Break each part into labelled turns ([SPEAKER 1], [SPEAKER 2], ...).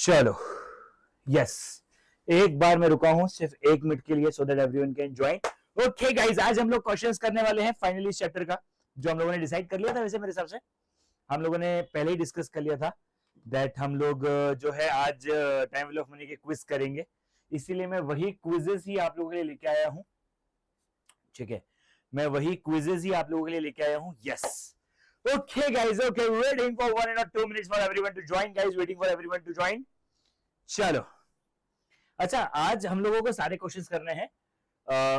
[SPEAKER 1] चलो यस, एक बार मैं रुका हूं सिर्फ 1 मिनट के लिए so that everyone can join. Okay guys, आज हम लोग क्वेश्चंस करने वाले हैं फाइनली इस चैप्टर का, जो हम लोगों ने डिसाइड कर लिया था। वैसे मेरे हिसाब से हम लोगों ने पहले ही डिस्कस कर लिया था दैट हम लोग जो है आज टाइम वैल्यू ऑफ मनी के क्विज करेंगे, इसीलिए मैं वही क्विजेस ही आप लोगों के लिए लेके आया हूं। ठीक है, मैं वही क्विजेस ही आप लोगों के लिए लेके आया हूं। Yes, okay guys, okay, waiting for 1 or 2 minutes for everyone to join guys, waiting for everyone to join। चलो अच्छा, आज हम लोगों को सारे क्वेश्चंस करने हैं।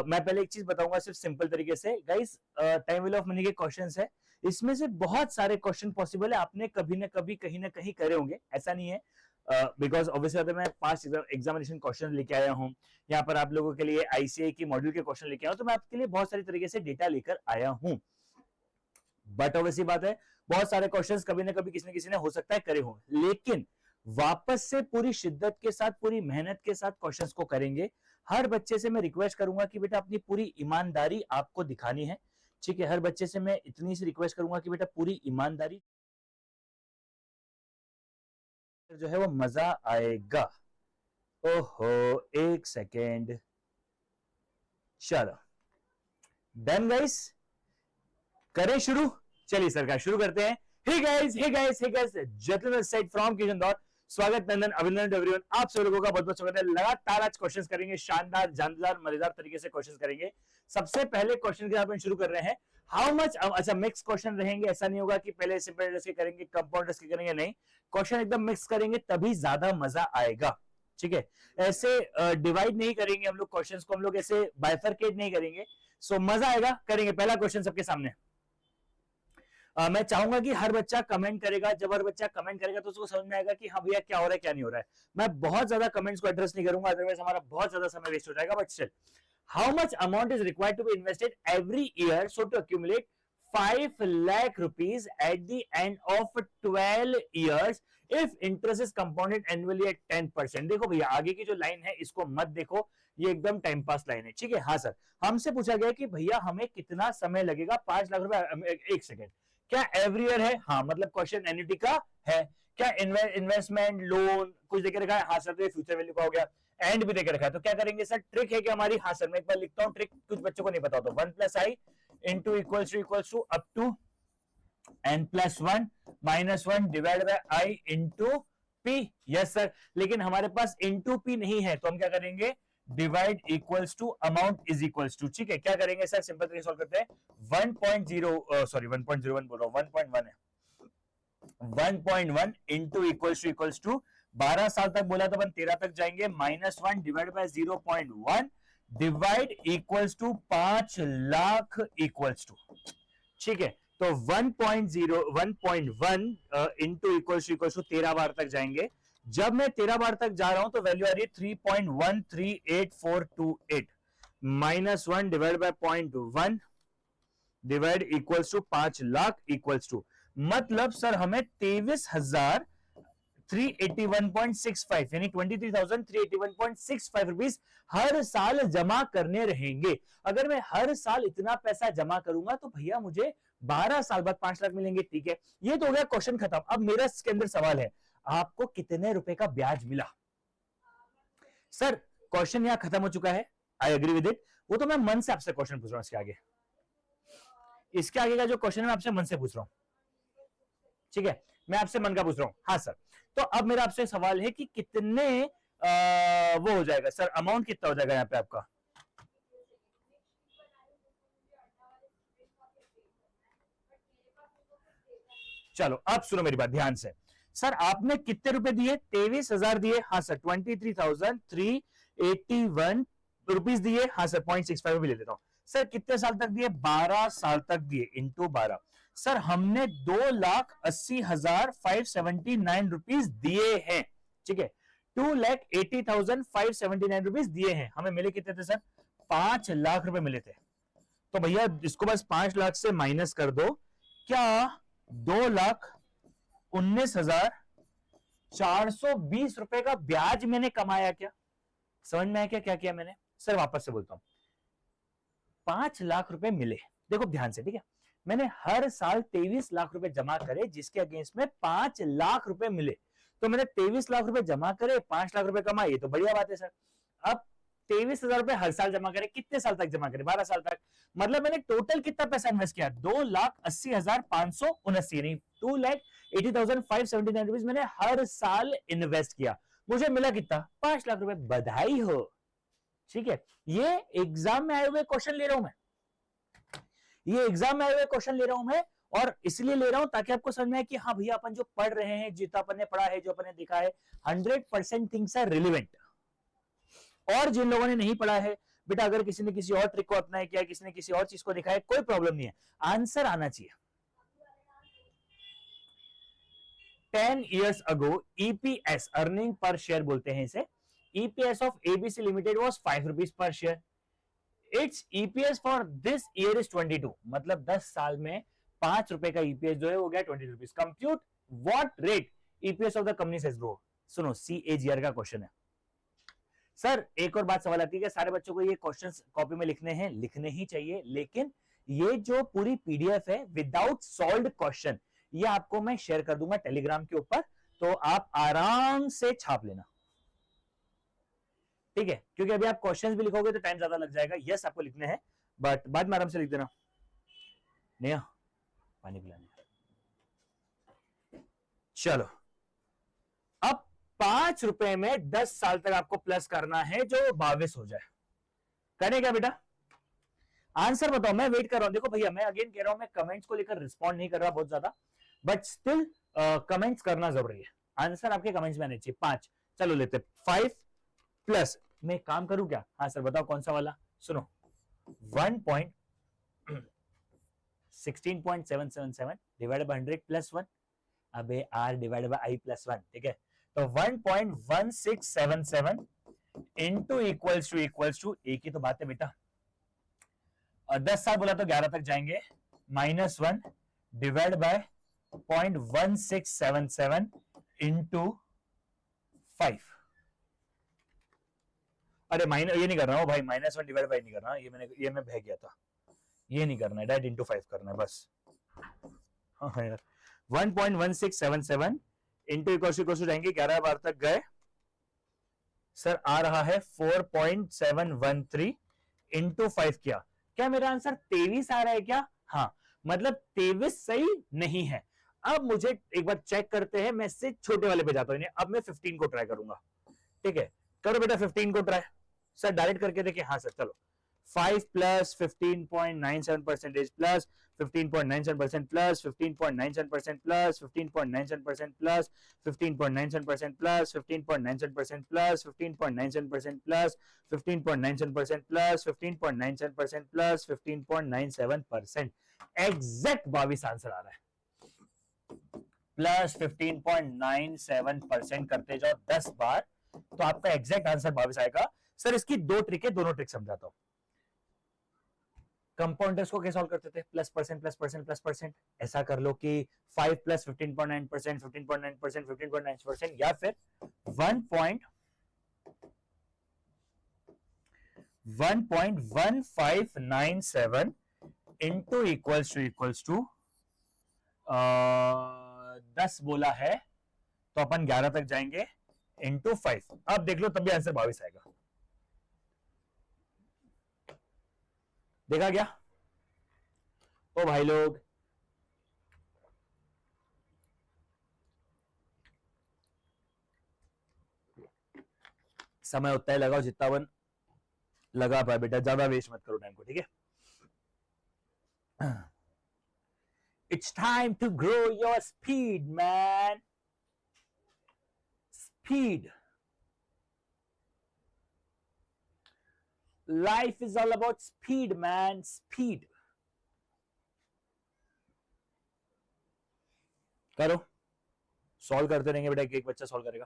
[SPEAKER 1] मैं पहले एक चीज बताऊंगा सिर्फ सिंपल तरीके से guys, time value of money के क्वेश्चंस है, इसमें से बहुत सारे क्वेश्चन पॉसिबल है आपने कभी ना कभी कहीं ना कहीं करे होंगे, ऐसा नहीं है। बिकॉज ऑब्वियसली मैं 5 एग्जामिनेशन क्वेश्चन लेके आया हूं, यहाँ पर आप लोगों के लिए आईसीआई की मॉड्यूल के क्वेश्चन लेके आया हूं, तो मैं आपके लिए बहुत सारी तरीके से डेटा लेकर आया हूं। बट ऑब्वियसली बात है, बहुत सारे क्वेश्चंस कभी ना कभी किसी न किसी ने हो सकता है करे हो, लेकिन वापस से पूरी शिद्दत के साथ पूरी मेहनत के साथ क्वेश्चंस को करेंगे। हर बच्चे से मैं रिक्वेस्ट करूंगा कि बेटा अपनी पूरी ईमानदारी आपको दिखानी है। ठीक है, हर बच्चे से मैं इतनी सी रिक्वेस्ट करूंगा कि बेटा पूरी ईमानदारी जो है वो मजा आएगा। ओहो, एक सेकेंड, चलो डन गाइस, करें शुरू। चलिए सरकार शुरू करते हैं। Hey guys, hey guys, hey guys, Jatin side from Kishan dot, स्वागत, नंदन, अभिनंदन एवरीवन, आप सब लोगों का बहुत बहुत स्वागत है। लगातार आज क्वेश्चंस करेंगे, शानदार जानदार मजेदार तरीके से क्वेश्चंस करेंगे। सबसे पहले क्वेश्चन के साथ शुरू कर रहे हैं, हाउ मच। अच्छा, मिक्स क्वेश्चन रहेंगे, ऐसा नहीं होगा कि पहले सिंपल इंटरेस्ट के करेंगे कंपाउंड इंटरेस्ट के करेंगे, नहीं, क्वेश्चन एकदम मिक्स करेंगे तभी ज्यादा मजा आएगा। ठीक है, ऐसे डिवाइड नहीं करेंगे हम लोग क्वेश्चंस को, हम लोग ऐसे बाइफरकेट नहीं करेंगे, सो मजा आएगा। करेंगे पहला क्वेश्चन सबके सामने। मैं चाहूंगा कि हर बच्चा कमेंट करेगा, जब हर बच्चा कमेंट करेगा तो उसको समझ में आएगा कि हाँ भैया क्या हो रहा है क्या नहीं हो रहा है। मैं बहुत ज्यादा कमेंट्स को एड्रेस नहीं करूंगा, अदरवाइज हमारा बहुत ज्यादा समय वेस्ट हो जाएगा। But still, how much amount is required to be invested every year so to accumulate 5 lakh rupees at the end of 12 years if interest is compounded annually at 10%। देखो भैया, आगे की जो लाइन है इसको मत देखो, ये एकदम टाइम पास लाइन है। ठीक है, हाँ सर, हमसे पूछा गया कि भैया हमें कितना समय लगेगा 5 लाख रुपए। एक सेकेंड, क्या एवरी ईयर है? हाँ, मतलब क्वेश्चन एन्युटी का है। क्या इन्वेस्टमेंट लोन कुछ देके रखा है? हाँ सर, तो ये फ्यूचर वैल्यू का हो गया। एंड भी देके रखा है, तो क्या करेंगे सर? ट्रिक है कि हमारी, हाँ सर मैं एक बार लिखता हूँ ट्रिक, कुछ बच्चों को नहीं पता, तो 1 + i into equals to up to n+1 -1 divide by i into p। Yes sir, लेकिन हमारे पास इंटू p नहीं है, तो हम क्या करेंगे? Divide equals to amount is equals to. ठीक है, क्या करेंगे सर? सिंपल तरीके सॉल्व करते हैं। 1.01 बोल रहा हूं, 1.1 है, 1.1 इंटू इक्वल्स टू 12 साल तक बोला तो अपन 13 तक जाएंगे, -1 divide by 0.1 divide equals to 5 lakh equals to. ठीक है, तो 1.1 इंटू इक्वल्स टू 13 बार तक जाएंगे। जब मैं 13 बार तक जा रहा हूं तो वैल्यू आ रही है 3.138428 -1 divide by 0.1 divide equals to 5 lakh equals to, मतलब सर हमें 23,381.65 यानी 23,381.65 रुपीज हर साल जमा करने रहेंगे। अगर मैं हर साल इतना पैसा जमा करूंगा तो भैया मुझे 12 साल बाद 5 लाख मिलेंगे। ठीक है, ये तो हो गया क्वेश्चन खत्म। अब मेरा इसके अंदर सवाल है, आपको कितने रुपए का ब्याज मिला? सर क्वेश्चन यहां खत्म हो चुका है, आई एग्री विद इट। वो तो मैं मन से आपसे क्वेश्चन पूछ रहा हूं, इसके आगे का जो क्वेश्चन है मैं आपसे मन से पूछ रहा हूं। ठीक है, मैं आपसे मन का पूछ रहा हूं। हाँ सर, तो अब मेरा आपसे सवाल है कि कितने वो हो जाएगा सर, अमाउंट कितना हो जाएगा यहाँ पे आपका? चलो अब सुनो मेरी बात ध्यान से। सर आपने कितने रुपए दिए? 23,000 दिए। हाँ सर, 23,381 रुपीज दिए। हाँ सर, 0.65 भी ले लेता हूं। सर कितने साल तक दिए? 12 साल तक दिए, इंटू 12। सर हमने 2,80,579 रुपीज दिए हैं। ठीक है, 2,80,579 रुपीज दिए हैं। हमें मिले कितने थे सर? 5 लाख रुपए मिले थे। तो भैया इसको बस 5 लाख से माइनस कर दो, क्या 2,19,420 रुपए का ब्याज मैंने कमाया? क्या समझ में आया? क्या किया मैंने? सर वापस से बोलता हूं, 5 लाख रुपए मिले, देखो ध्यान से, ठीक है, मैंने हर साल 23 लाख रुपए जमा करे जिसके अगेंस्ट में 5 लाख रुपए मिले। तो मैंने 23 लाख रुपए जमा करे, 5 लाख रुपए कमाए, ये तो बढ़िया बात है सर। अब 23,000 रुपए हर साल जमा करे, कितने साल तक जमा करे? 12 साल तक। मतलब मैंने टोटल कितना पैसा इन्वेस्ट किया? 2,80,579 नहीं, 2,80,579 रुपीज मैंने हर साल इन्वेस्ट किया। मुझे मिला कितना? 5 लाख रुपए। बधाई हो। ठीक है, ये एग्जाम में आए हुए क्वेश्चन ले रहा हूं मैं, ये एग्जाम में आए हुए क्वेश्चन ले रहा हूं मैं, और इसलिए ले रहा हूं ताकि आपको समझ में आए कि हाँ भैया अपन जो पढ़ रहे हैं, जितना अपन ने पढ़ा है, जो अपन ने देखा है, 100% थिंग्स आर रिलेवेंट। और जिन लोगों ने नहीं पढ़ा है, बेटा अगर किसी ने किसी और ट्रिक को अपनाया किया, किसी ने किसी और चीज को देखा है, कोई प्रॉब्लम नहीं है, आंसर आना चाहिए। 10 years ago EPS, earning per share बोलते हैं इसे, EPS of ABC limited was 5 rupees per share. It's EPS for this year is 22, मतलब 10 साल में 5 रुपए का EPS जो है वो गया 20 rupees. Compute what rate EPS of the company says grow. सुनो, CAGR का क्वेश्चन है सर। एक और बात सवाल आती है कि सारे बच्चों को ये क्वेश्चंस कॉपी में लिखने हैं, लिखने ही चाहिए, लेकिन ये जो पूरी PDF है विदाउट सॉल्व्ड क्वेश्चन, ये आपको मैं शेयर कर दूंगा टेलीग्राम के ऊपर, तो आप आराम से छाप लेना, ठीक है? क्योंकि अभी आप क्वेश्चंस भी लिखोगे तो टाइम ज्यादा लग जाएगा। यस, आपको लिखने हैं, बट बाद में आराम से लिख देना। नेहा, पानी पिलाने। चलो, अब 5 रुपए में 10 साल तक आपको प्लस करना है जो 22 हो जाए। करें क्या बेटा? आंसर बताओ, मैं वेट कर रहा हूं। देखो भैया, मैं अगेन कह रहा हूं, मैं कमेंट्स को लेकर रिस्पॉन्ड नहीं कर रहा बहुत ज्यादा, बट स्टिल कमेंट्स करना जरूरी है। आंसर आपके कमेंट्स में आने चाहिए। 5, चलो लेते 5 प्लस, मैं काम करूं क्या? हाँ सर बताओ कौन सा वाला। सुनो, 1.16.777 डिवाइडेड बाय 100 प्लस 1, अबे R divided by I plus 1, ठीक है? तो 1.1677 इंटू इक्वल्स टू, एक ही तो बात है बेटा, 10 साल बोला तो 11 तक जाएंगे, -1 डिवाइड बाय 0.1677 इंटू 5। अरे माइनस ये नहीं कर रहा हूं भाई, -1 डिवाइड बाय नहीं कर रहा, ये मैं बह गया था, ये नहीं करना है, डायरेक्ट इंटू 5 करना है बस। हाँ यार, 1.1677 इंटू इक्वल टू जाएंगे, 11 बार तक गए सर, आ रहा है 4.713 इंटू 5 किया। क्या मेरा आंसर 23 आ रहा है क्या? हाँ, मतलब 23 सही नहीं है। अब मुझे एक बार चेक करते हैं, मैं इससे छोटे वाले पे जाता हूं, अब मैं 15 को ट्राई करूंगा, ठीक है? करो बेटा 15 को ट्राई। सर डायरेक्ट करके देखिए, हाँ सर चलो, 5 plus 15.97% plus 15.97% plus 15.97% plus 15.97% plus 15.97% plus 15.97% plus 15.97% plus 15.97% plus 15.97% plus 15.97%, exact 22 answer आ रहा है। प्लस 15.97% करते जाओ 10 बार, तो आपका एग्जैक्ट आंसर 22 आएगा। सर इसकी दो ट्रिक है, दोनों ट्रिक समझाता हूं। कंपाउंडर्स को कैसे सॉल्व करते थे? Plus percent plus percent plus percent, ऐसा कर लो कि 5 प्लस 15.9%, 15.9%, 15.9%, या फिर 1.1597 इंटू इक्वल्स टू 10 बोला है तो अपन 11 तक जाएंगे, इंटू 5। अब देख लो तब भी आंसर 22 आएगा। देखा क्या ओ भाई लोग? समय उतना ही लगाओ जितना वन लगा पाए बेटा, ज्यादा वेस्ट मत करो टाइम को, ठीक है? It's time to grow your speed, man. Speed. Life is all about speed, man. Speed. करो, सॉल्व करते रहेंगे बेटा, एक बच्चा सॉल्व करेगा।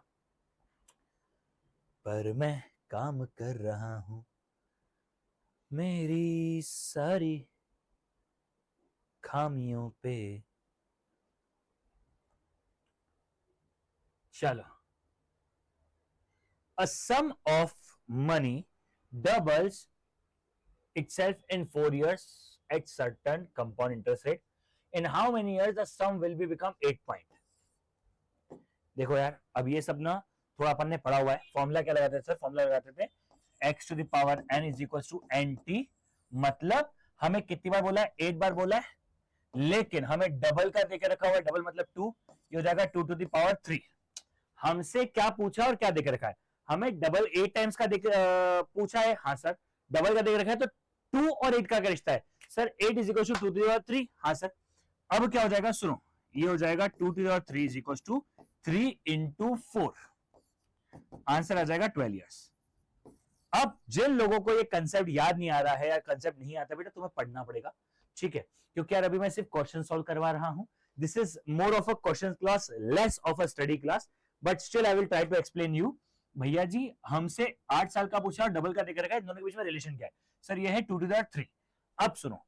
[SPEAKER 1] पर मैं काम कर रहा हूं, मेरी सारी खामियों पे। चलो, a sum of money doubles itself in 4 years at certain compound interest rate. In how many years the sum will be become 8 point? देखो यार, अब ये सब ना थोड़ा अपन ने पढ़ा हुआ है। फॉर्मूला क्या लगाते थे सर? फॉर्मूला लगाते थे x to the power n is equal to N T. मतलब हमें कितनी बार बोला है? 8 बार बोला है, लेकिन हमें डबल का देकर रखा हुआ है। डबल मतलब 2, ये हो जाएगा 2 टू द पावर 3। हमसे क्या पूछा और क्या देकर रखा है? हमें डबल 8 टाइम्स का पूछा है। हाँ सर, डबल का देकर रखा है, तो 2 और 8 का क्या रिश्ता है sir? 8 is equal to 2 to the power 3। हाँ सर, अब क्या हो जाएगा? सुनो, ये हो जाएगा 2 to the power 3 is equal to 3 into 4। Answer आ जाएगा 12 ईयर्स। अब जिन लोगों को ये कंसेप्ट याद नहीं आ रहा है या कंसेप्ट नहीं आता, बेटा तुम्हें पढ़ना पड़ेगा, ठीक है? क्योंकि यार अभी मैं सिर्फ क्वेश्चन सॉल्व करवा रहा हूं। This is more of a question class, less of a study class, but still I will try to explain you. भैया जी, हमसे 8 साल का पूछा और डबल का देकर रखा है, दोनों के बीच में रिलेशन क्या है सर? ये है 2 टू द 3। अब सुनो,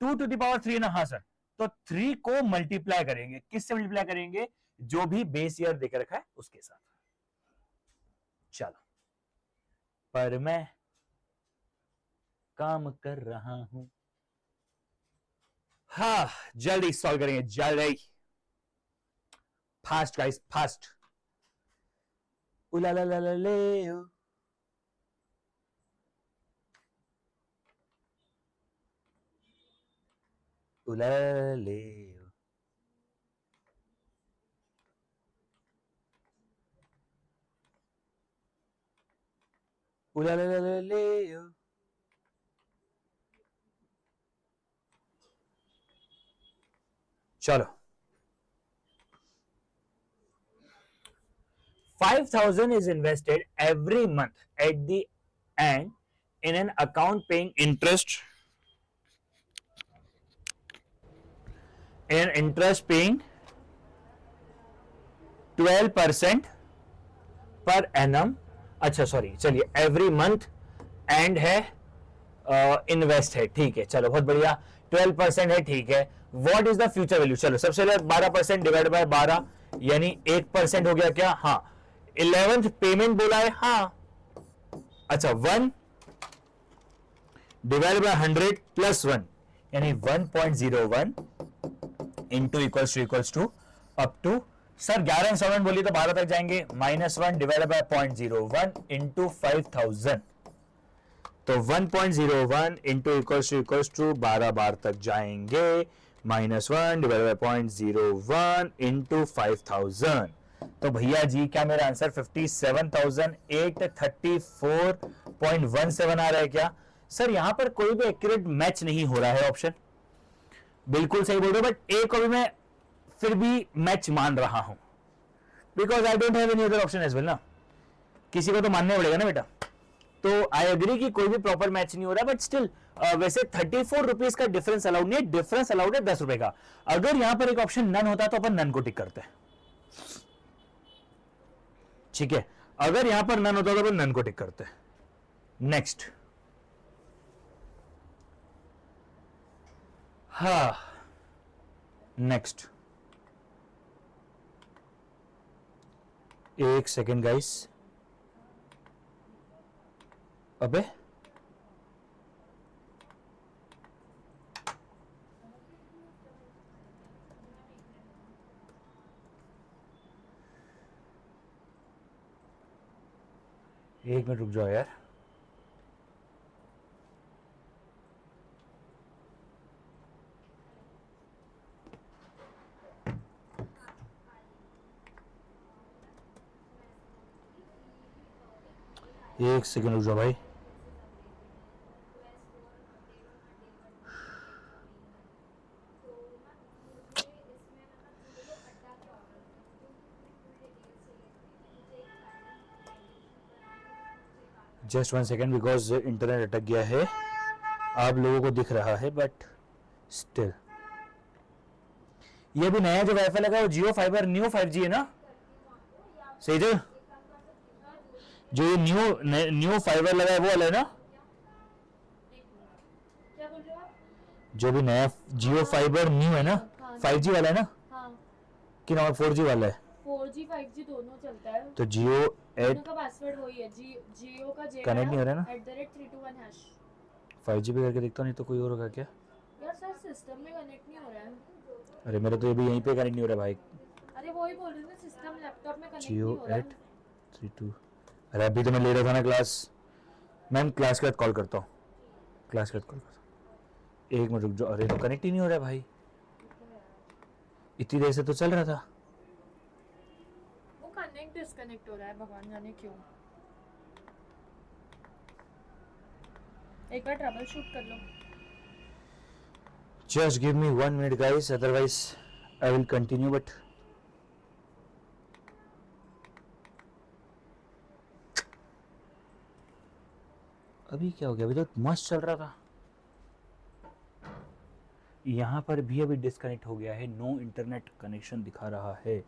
[SPEAKER 1] 2 टू द पावर 3 ना? हाँ सर, तो 3 को मल्टीप्लाई करेंगे। किससे मल्टीप्लाई करेंगे? जो भी बेस ईयर देकर रखा है उसके साथ। चलो, पर मैं काम कर रहा हूं। हाँ, जल्दी सॉल्व करेंगे, जल्दी, फास्ट गाइस, फास्ट। उला ला ला ला ले ओ। उला ला ला ले ओ। उला ला ला ला ले ओ। चलो, 5,000 is invested every month at the end in an account paying interest, in interest paying 12% per annum. अच्छा सॉरी, चलिए, एवरी मंथ एंड है, इन्वेस्ट है, ठीक है, चलो बहुत बढ़िया। 12% है, ठीक है। What is the future value? चलो सबसे पहले 12% डिवाइड बाय 12, यानी 1% हो गया क्या? हाँ। 11th पेमेंट बोला है, हाँ। अच्छा, 1 डिवाइड बाय 100 प्लस 1, यानी 1.01 into equals to up to, sir 11 instalment बोली तो 12 तक जाएंगे। -1 डिवाइड बाय 0.01 इंटू 5,000, तो 1.01 इंटू इक्वल्स टू 12 बार तक जाएंगे। -1 डिवाइड बाय 0.01 इंटू 5,000, तो भैया जी क्या मेरा आंसर 57,834.17 आ रहा है क्या? सर यहां पर कोई भी एक्यूरेट मैच नहीं हो रहा है ऑप्शन। बिल्कुल सही बोल रहे हो, बट ए को भी मैं फिर भी मैच मान रहा हूं, because I don't have any other option as well ना। किसी को तो मानना पड़ेगा ना बेटा। तो आई एग्री कि कोई भी प्रॉपर मैच नहीं हो रहा, बट स्टिल वैसे 34 रुपीज का डिफरेंस अलाउड नहीं है। डिफरेंस अलाउड है 10 रुपए का। अगर यहां पर एक ऑप्शन नन होता तो अपन नन को टिक करते हैं, ठीक है? अगर यहां पर नन होता तो अपन नन को टिक करते हैं। नेक्स्ट, हाँ, नेक्स्ट, एक सेकेंड गाइस। अबे एक मिनट रुक जाओ यार। एक सेकेंड रुक जाओ भाई। जस्ट 1 सेकेंड, बिकॉज इंटरनेट अटक गया है। आप लोगों को दिख रहा है, बट स्टिल ये भी नया जो वाईफाई लगा है वो जियो फाइबर न्यू 5G है ना? सही जो ये न्यू फाइबर लगा है वो वाला है ना? जो भी नया जियो फाइबर न्यू है ना, 5G वाला है ना? कि ना 4G वाला है?
[SPEAKER 2] 4G 5G दोनों चलता है।
[SPEAKER 1] तो जियो
[SPEAKER 2] दोनों का पासवर्ड वही है, जियो का जे
[SPEAKER 1] कनेक्ट नहीं हो रहा है ना?
[SPEAKER 2] @321#।
[SPEAKER 1] 5G पे करके देखता, नहीं तो कोई और होगा क्या?
[SPEAKER 2] यार सर सिस्टम में कनेक्ट नहीं हो रहा है।
[SPEAKER 1] अरे मेरा तो ये भी यहीं पे कनेक्ट नहीं हो रहा भाई।
[SPEAKER 2] अरे वही बोल रही हूँ, सिस्टम लैपटॉप लैपटॉप में कनेक्ट
[SPEAKER 1] जियो
[SPEAKER 2] नहीं हो रहा है।
[SPEAKER 1] 832। अरे अभी तो मैं ले रहा था ना क्लास। मैम क्लास के बाद कॉल करता हूँ, क्लास के बाद कॉल करता हूँ। एक मिनट रुक जाओ। अरे तो कनेक्ट ही नहीं हो रहा है भाई, इतनी देर से तो चल रहा था।
[SPEAKER 2] वो कनेक्ट डिस्कनेक्ट हो रहा है, भगवान जाने क्यों। एक बार ट्रबल शूट कर लो।
[SPEAKER 1] Just give me 1 minute guys, otherwise I will continue but अभी क्या हो गया? अभी तो मस्त चल रहा था। यहाँ पर भी अभी डिस्कनेक्ट हो गया है, नो इंटरनेट कनेक्शन दिखा रहा है।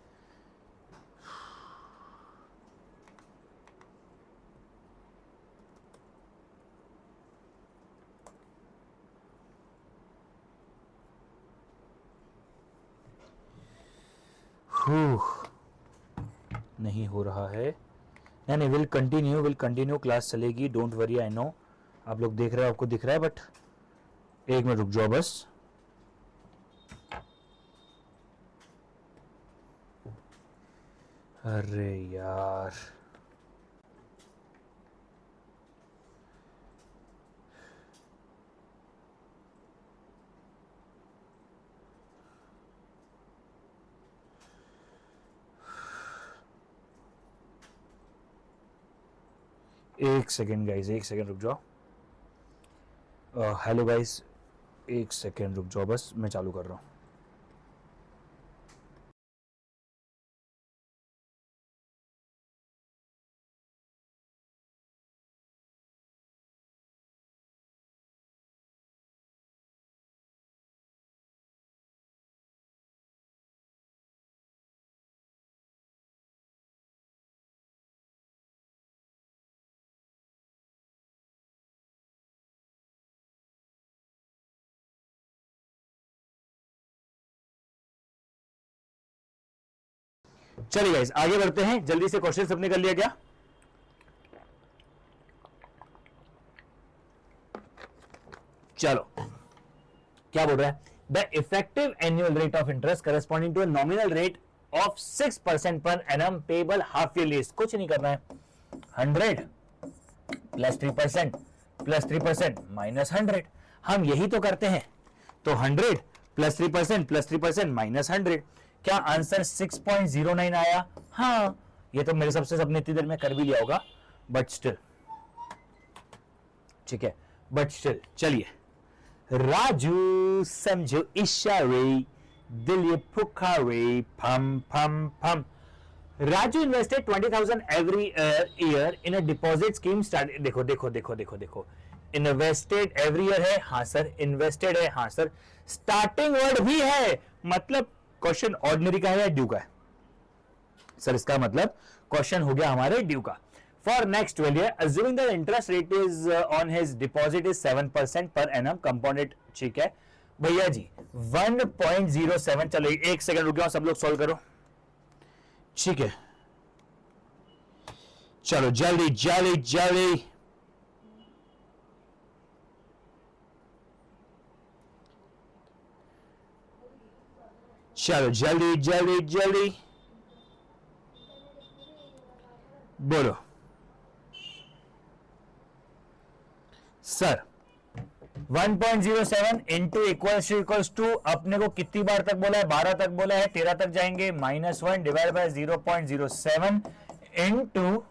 [SPEAKER 1] नहीं हो रहा है। नहीं नहीं, विल कंटिन्यू, क्लास चलेगी, डोंट वरी। आई नो आप लोग देख रहे हो, आपको दिख रहा है, बट एक मिनट रुक जाओ बस। अरे यार एक सेकेंड गाइज, एक सेकेंड रुक जाओ। हेलो गाइज, एक सेकेंड रुक जाओ बस, मैं चालू कर रहा हूँ। चलिए गाइस आगे बढ़ते हैं, जल्दी से क्वेश्चन सबने कर लिया क्या? चलो क्या बोल रहा है? The effective annual rate of interest corresponding to a nominal rate of 6% per annum payable half yearly. कुछ नहीं करना है, 100 प्लस 3% प्लस 3% माइनस 100। हम यही तो करते हैं। तो 100 प्लस 3% प्लस 3% माइनस 100। क्या आंसर 6.09 आया? हाँ, ये तो मेरे सबसे सबने इतनी देर में कर भी लिया होगा, बट स्टिल ठीक है, बट स्टिल चलिए। राजू समझो इशारे, दिल ये पुकारे, फम फम फम। Raju invested 20,000 every year in a deposit scheme start. देखो देखो देखो देखो देखो, इन्वेस्टेड एवरी ईयर है, हाँ सर। इन्वेस्टेड है, हाँ सर। स्टार्टिंग वर्ड भी है, मतलब क्वेश्चन ऑर्डिनरी का है या ड्यू का है? सर इसका मतलब क्वेश्चन हो गया हमारे ड्यू का। For next 12 year assuming the interest rate is on his deposit is 7% per annum compounded. ठीक है भैया जी, 1.07। चलो एक सेकंड रुक जाओ, सब लोग सॉल्व करो। ठीक है चलो जल्दी जल्दी जल्दी। चलो जल्दी जल्दी जल्दी बोलो सर। 1.07 इंटू इक्वल्स टू अपने को कितनी बार तक बोला है? 12 तक बोला है, 13 तक जाएंगे। -1 डिवाइड बाय 0.07 इंटू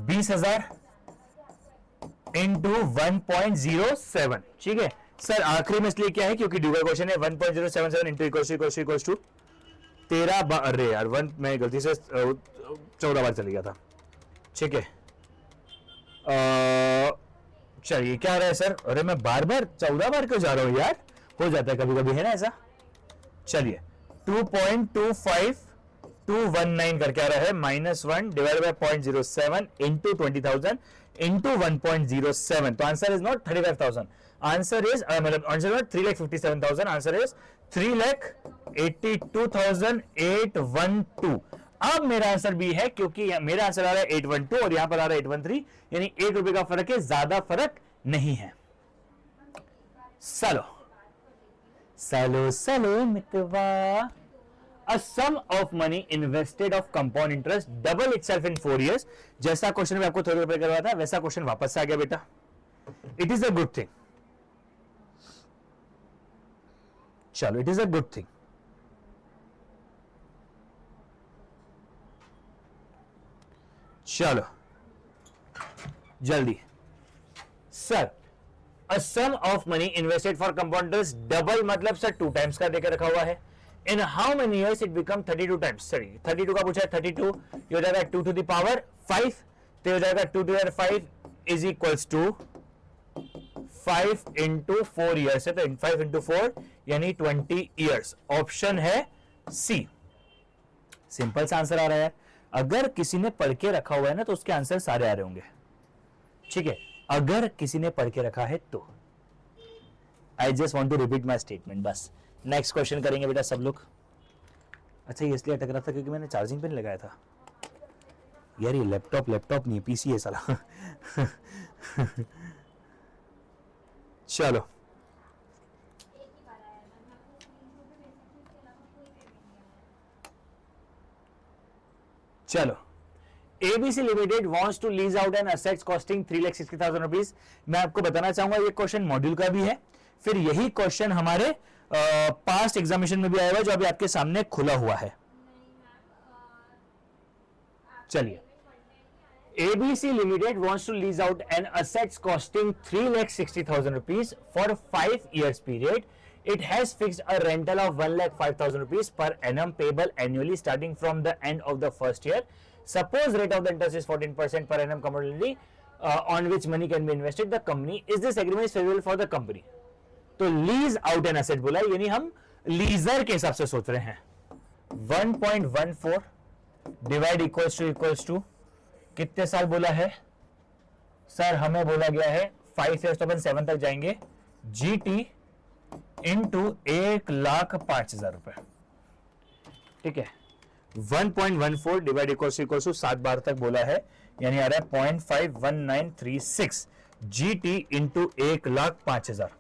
[SPEAKER 1] 20,000 इंटू 1.07। ठीक है सर, आखिरी में इसलिए क्या है क्योंकि ड्यू का क्वेश्चन है। 1.077 इंटू इक्वल्स टू 13 बार। अरे यार मैं गलती से 14 बार चले गया था। ठीक है चलिए क्या रहा है सर? अरे मैं बार बार 14 बार क्यों जा रहा हूं यार? हो जाता है कभी कभी, है ना ऐसा। चलिए 2.25219 करके आ रहा है। -1 डिवाइड बाय 0.07 इंटू 20,000 इंटू 1.07। तो answer is not 35,000, answer is मतलब आंसर नॉट 3,57,000, आंसर इज 3,82,812। अब मेरा आंसर बी है क्योंकि मेरा आंसर आ रहा है 812 और यहां पर आ रहा है 813, यानी 1 रुपए का फर्क है, ज्यादा फर्क नहीं है। चलो चलो चलो मितवा, A sum of money invested of compound interest double itself in 4 years. जैसा क्वेश्चन में आपको थोड़ी देर पहले करवाया था वैसा क्वेश्चन वापस से आ गया बेटा. It is a good thing. चलो, it is a good thing. चलो जल्दी. Sir, a sum of money invested for compound interest double मतलब सर 2 times का देकर रखा हुआ है. In how many years it become 32 times? Sorry 32 का पूछा है. 32 ये हो जाएगा 2 to the power 5, तो हो जाएगा 2 to the power 5 is equals to 5 into 4 years है, तो 5 into 4 यानी 20 years. ऑप्शन है सी. सिंपल सा आंसर आ रहा है. अगर किसी ने पढ़ के रखा हुआ है ना तो उसके आंसर सारे आ रहे होंगे. ठीक है, अगर किसी ने पढ़ के रखा है तो. I just want to repeat my statement. बस नेक्स्ट क्वेश्चन करेंगे बेटा सब लोग. अच्छा, ये इसलिए अटक रहा था क्योंकि मैंने चार्जिंग पे नहीं लगाया था. यार ये लैपटॉप नहीं, पीसी है साला. चलो चलो. ABC Limited wants to lease out an assets costing 3,60,000 rupees. मैं आपको बताना चाहूंगा ये क्वेश्चन मॉड्यूल का भी है, फिर यही क्वेश्चन हमारे पास्ट एग्जामिनेशन में भी आया हुआ जो अभी आपके सामने खुला हुआ है. चलिए. ABC Limited wants to lease out an assets costing 3,60,000 rupees for 5 years period. It has fixed a rental of 1,05,000 rupees per annum payable annually starting from the end of the first year. Suppose rate of the interest is 14% per annum compoundedly on which money can be invested. The company is this agreement is favorable for the company. तो lease out an asset बोला, यानी हम leisure के हिसाब से सोच रहे हैं. 1.14 डिवाइड इक्वल्स टू कितने साल बोला है सर? हमें बोला गया है 5 years, तो अपन 7 तक जाएंगे. GT इंटू 1,05,000 रुपए. ठीक है, 1.14 डिवाइड इक्वल्स टू 7 बार तक बोला है, यानी आ रहा है 0.51936. GT into 1,05,000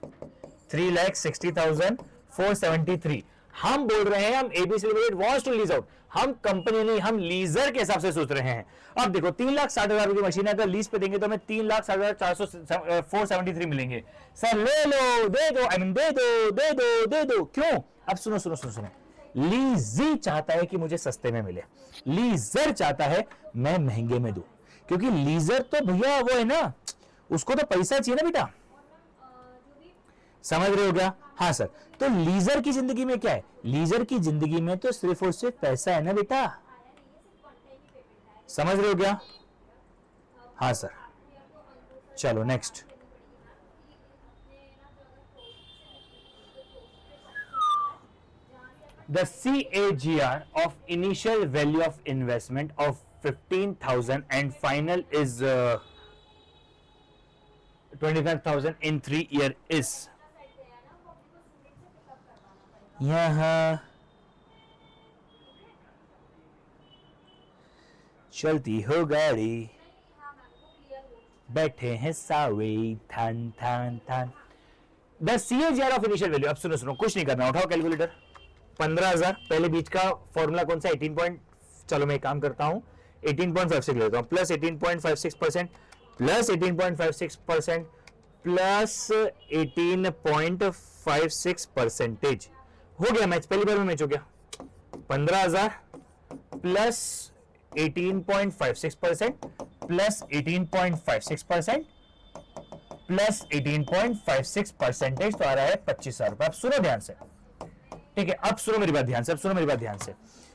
[SPEAKER 1] 3,60,473. हम बोल रहे हैं हम ABC Limited wants to lease out. हम कंपनी नहीं, हम लीजर के हिसाब से सोच रहे हैं. अब देखो 3,60,000 की मशीन है, अगर लीज पे देंगे तो हमें 3,60,473 मिलेंगे. सर ले लो, दे दो, आई मीन दे दो. क्यों? अब सुनो. लीजी चाहता है कि मुझे सस्ते में मिले, लीजर चाहता है मैं महंगे में दूं. क्योंकि लीजर तो भैया वो है ना, उसको तो पैसा चाहिए ना बेटा. समझ रहे हो क्या? हाँ सर. तो लीजर की जिंदगी में क्या है? लीजर की जिंदगी में तो सिर्फ और सिर्फ पैसा है ना बेटा. समझ रहे हो क्या? हाँ सर. चलो next. The CAGR of initial value of investment of 15,000 and final is 25,000 in 3 year is. यहाँ चलती हो गाड़ी, बैठे हैं सावे थान. The CAGR of initial value. अब सुनो, कुछ नहीं करना, उठाओ कैलकुलेटर. 15,000 पहले बीच का फॉर्मूला कौन सा? 18 चलो मैं एक काम करता हूं, 18.56 लेता हूं, प्लस 18.56% प्लस 18.56% प्लस 18.56%. हो गया मैच, पहली बार में मैच हो गया. 15,000 प्लस 18.56% प्लस 18.56% प्लस 18.56% तो आ रहा है 25,000 रुपए. अब सुनो ध्यान से. ठीक है, अब सुनो मेरी बात ध्यान से.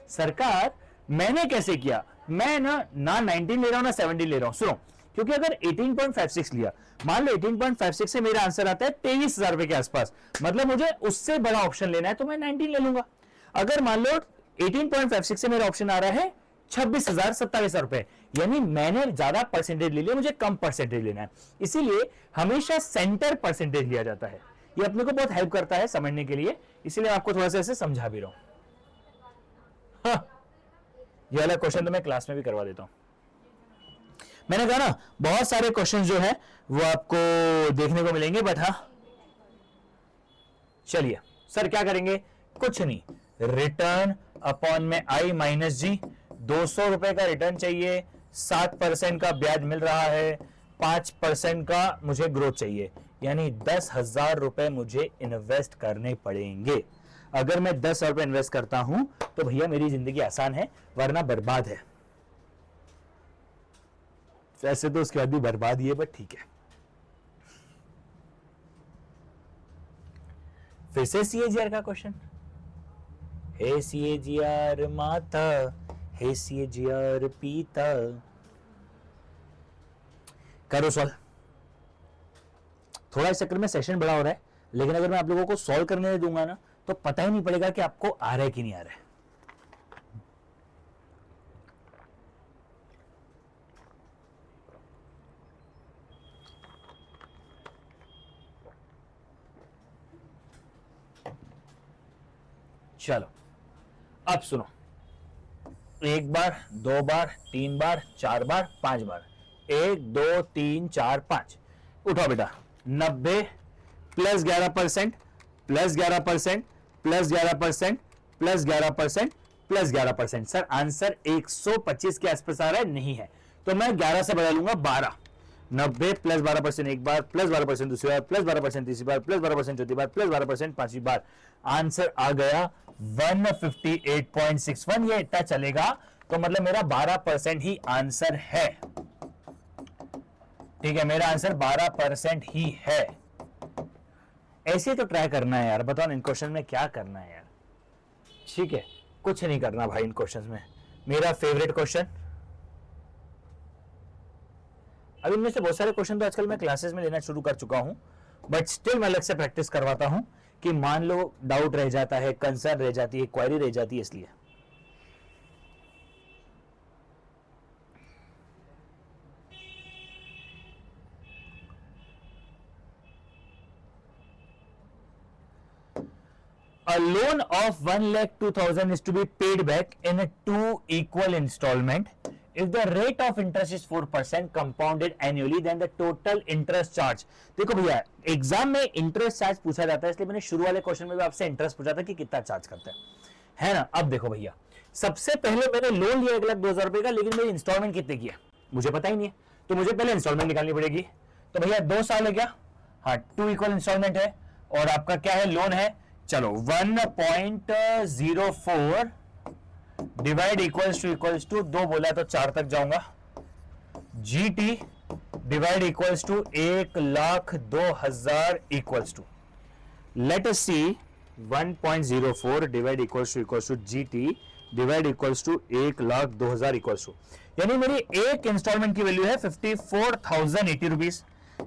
[SPEAKER 1] सरकार मैंने कैसे किया? मैं ना 19 ले रहा हूं ना 17 ले रहा हूं. सुनो, क्योंकि अगर 18.56 लिया, मान लो 18.56 से मेरा आंसर आता है 23,000 रुपए के आसपास, मतलब मुझे उससे बड़ा ऑप्शन लेना है तो मैं 19 ले लूंगा. अगर मान लो 18.56 से मेरा ऑप्शन आ रहा है 26,000 27,000 रुपए, यानी मैंने ज्यादा परसेंटेज ले लिया, मुझे कम परसेंटेज लेना है. इसीलिए हमेशा सेंटर परसेंटेज लिया जाता है. ये अपने को बहुत हेल्प करता है समझने के लिए, इसीलिए आपको थोड़ा सा ऐसे समझा भी रहा हूं. हाँ, ये वाला क्वेश्चन तो मैं क्लास में भी करवा देता हूं. मैंने कहा ना बहुत सारे क्वेश्चन जो है वो आपको देखने को मिलेंगे, बट हाँ चलिए सर क्या करेंगे? कुछ नहीं, रिटर्न अपॉन में आई माइनस जी। 200 रुपए का रिटर्न चाहिए, 7% का ब्याज मिल रहा है, 5% का मुझे ग्रोथ चाहिए, यानी 10,000 रुपए मुझे इन्वेस्ट करने पड़ेंगे। अगर मैं 10 रुपए इन्वेस्ट करता हूं तो भैया मेरी जिंदगी आसान है, वरना बर्बाद है। वैसे तो उसके बाद भी बर्बाद ही है, बट ठीक है। फिर से सीएजीआर का क्वेश्चन। हे सीएजीआर माता, हे सीएजीआर पिता, करो सॉल्व। थोड़ा इस चक्कर में सेशन बड़ा हो रहा है, लेकिन अगर मैं आप लोगों को सॉल्व करने दूंगा ना तो पता ही नहीं पड़ेगा कि आपको आ रहा है कि नहीं आ रहा है। चलो अब सुनो, 1 बार, 2 बार, 3 बार, 4 बार, 5 बार, 1 2 3 4 5। उठाओ बेटा, 90 plus 11% plus 11% plus 11% plus 11% plus 11%। Sir answer 125 के आसपास आ रहा है, नहीं है तो मैं 11 से बदलूंगा 12। 90 प्लस 12% एक बार, प्लस 12% दूसरी बार, प्लस 12% तीसरी बार, प्लस 12% चौथी बार, प्लस 12% पांचवी बार। आंसर आ गया 158.61। ये इतना चलेगा तो मतलब मेरा 12% ही आंसर है। ठीक है, मेरा आंसर 12% ही है। ऐसे तो ट्राई करना है यार, बताओ इन क्वेश्चन में क्या करना है यार। ठीक है, कुछ नहीं करना भाई इन क्वेश्चंस में। मेरा फेवरेट क्वेश्चन, अब इनमें से बहुत सारे क्वेश्चन तो आजकल मैं क्लासेस में लेना शुरू कर चुका हूं, बट स्टिल मैं अलग से प्रैक्टिस करवाता हूं कि मान लो डाउट रह जाता है, कंसर्न रह जाती है, क्वेरी रह जाती है, इसलिए। A loan of 1,02,000 is to be paid back in a 2 equal installment. If the rate of interest is 4% compounded annually, then the total interest charge. देखो भैया, एग्जाम में इंटरेस्ट चार्ज पूछा जाता है, इसलिए मैंने शुरू वाले क्वेश्चन में भी आपसे इंटरेस्ट पूछा था कि कितना चार्ज करता है ना। अब देखो भैया, सबसे पहले मैंने लोन लिया 1,02,000 रुपए का, लेकिन मेरी इंस्टॉलमेंट कितने की है मुझे पता ही नहीं है, तो मुझे पहले इंस्टॉलमेंट निकालनी पड़ेगी। तो भैया 2 साल है क्या? हाँ, 2 इक्वल इंस्टॉलमेंट है, और आपका क्या है, लोन है। चलो 1.04 डिवाइड इक्वल्स टू 2 बोला तो 4 तक जाऊंगा, GT divide equals to 1,02,000 equals to, let us see 1.04 divide equals to GT divide equals to 1,02,000 equals to, यानी मेरी एक इंस्टॉलमेंट की वैल्यू है 54,080 रुपीज।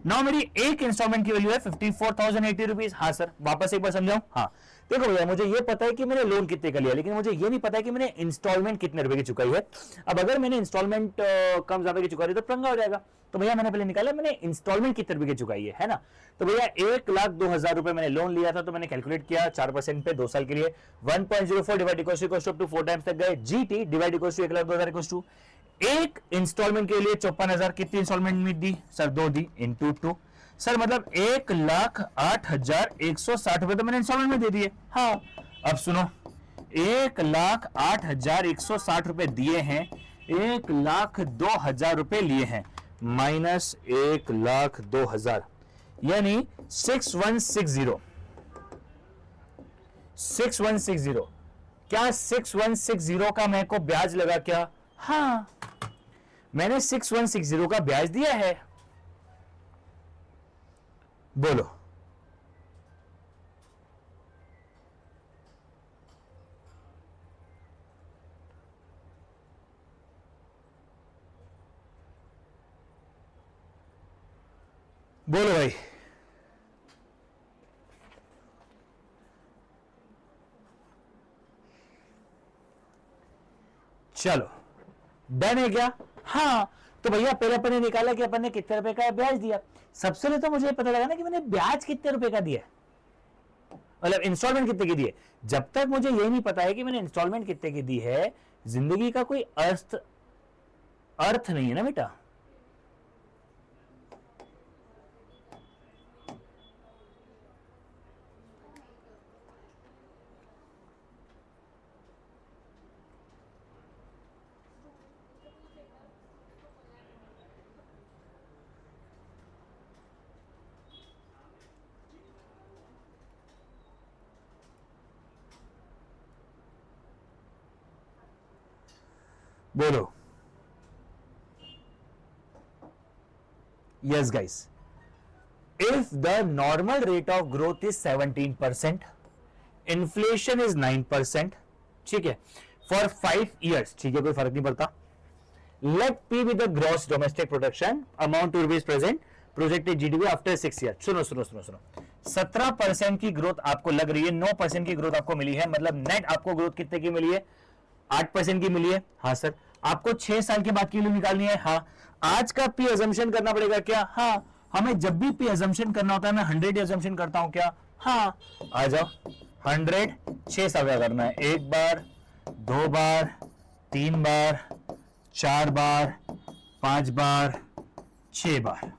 [SPEAKER 1] नाउ मेरी एक इंस्टॉलमेंट की वैल्यू है 54,080 रुपीज। हाँ सर, वापस एक बार समझाऊं। हाँ देखो भैया, मुझे ये पता है कि मैंने लोन कितने का लिया, लेकिन मुझे ये नहीं पता है कि मैंने इंस्टॉलमेंट कितने रुपए की चुकाई है। अब अगर मैंने इंस्टॉलमेंट कम ज्यादा की चुका रही तो पंगा हो जाएगा। तो भैया मैंने पहले निकाला मैंने इंस्टॉलमेंट कितने रुपए की चुकाई है ना। तो भैया 1,02,000 रुपए मैंने लोन लिया था, तो मैंने कैलकुलेट किया 4% पे 2 साल के लिए, 1.04 डिवाइड इक्वल्स टू 4 टाइम्स तक गए, GT divide equals to 1,02,000 equals to एक इंस्टॉलमेंट के लिए 54,000। कितनी इंस्टॉलमेंट में दी सर? 2 दी, इंटू 2। सर मतलब 1,08,160 रुपए तो मैंने इंस्टॉलमेंट में दे दिए। हाँ अब सुनो, 1,08,160 रुपए दिए हैं, 1,02,000 रुपए लिए हैं, माइनस 1,02,000, यानी 6160। 6160 क्या 6160 का मेरे को ब्याज लगा क्या? हाँ, मैंने 6160 का ब्याज दिया है। बोलो बोलो भाई। चलो डन है क्या? हाँ, तो भैया पहले अपन ने निकाला कि अपन ने कितने रुपए का ब्याज दिया। सबसे पहले तो मुझे पता लगा ना कि मैंने ब्याज कितने रुपए का दिया, मतलब इंस्टॉलमेंट कितने की दी है। जब तक मुझे ये नहीं पता है कि मैंने इंस्टॉलमेंट कितने की दी है, जिंदगी का कोई अर्थ नहीं है ना बेटा। बोलो। Yes guys, if the normal rate of growth is 17%, inflation is 9%, ठीक है, for 5 years, ठीक है, कोई फर्क नहीं पड़ता, let P be the gross domestic production amount to rupees present projected GDP after 6 years। सुनो सुनो सुनो सुनो, 17% की ग्रोथ आपको लग रही है, 9% की ग्रोथ आपको मिली है, मतलब नेट आपको ग्रोथ कितने की मिली है, 8% की मिली है। हाँ सर, आपको 6 साल के बाद की वैल्यू निकालनी है। हाँ, आज का पी अजम्पशन करना पड़ेगा क्या? हाँ, हमें जब भी पी अजम्पशन करना होता है मैं 100 अजम्पशन करता हूं क्या? हाँ, आ जाओ, 100 6 साल का करना है, 1 बार, 2 बार, 3 बार, 4 बार, 5 बार, 6 बार,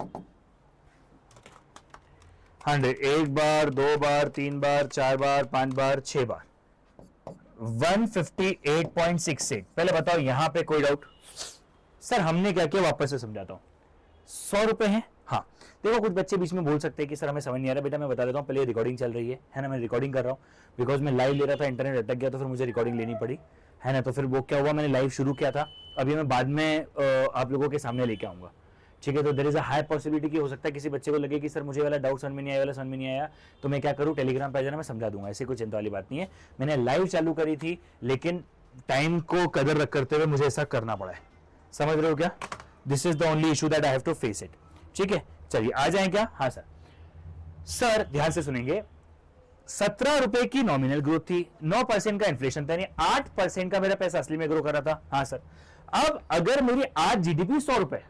[SPEAKER 1] 100 1 बार, 2 बार, 3 बार, 4 बार, 5 बार, 6 बार, 158.68। पहले बताओ यहां पे कोई डाउट? सर हमने क्या किया, वापस से समझाता हूं। 100 रुपए है। हाँ, देखो कुछ बच्चे बीच में बोल सकते हैं कि सर हमें समझ नहीं आ रहा। बेटा मैं बता देता हूं, पहले रिकॉर्डिंग चल रही है ना, मैं रिकॉर्डिंग कर रहा हूं, बिकॉज मैं लाइव ले रहा था, इंटरनेट अटक गया तो फिर मुझे रिकॉर्डिंग लेनी पड़ी, है ना। तो फिर वो क्या हुआ, मैंने लाइव शुरू किया था, अभी मैं बाद में आप लोगों के सामने लेके आऊंगा, ठीक है। तो there is a high possibility कि हो सकता है किसी बच्चे को लगे कि सर मुझे वाला डाउट समझ में नहीं आया, वाला समझ में नहीं आया, तो मैं क्या करूं, टेलीग्राम पे जाना, मैं समझा दूंगा, ऐसी कोई चिंता वाली बात नहीं है। मैंने लाइव चालू करी थी, लेकिन टाइम को कदर रख करते हुए मुझे ऐसा करना पड़ा है, समझ रहे हो क्या? This is the only issue that I have to face it, ठीक है। चलिए आ जाए क्या? हाँ सर, सर ध्यान से सुनेंगे, 17 रुपए की नॉमिनल ग्रोथ थी, 9% का इन्फ्लेशन था, यानी 8% का मेरा पैसा असली में ग्रो कर रहा था। हाँ सर, अब अगर मेरी आज जीडीपी 100 रुपए,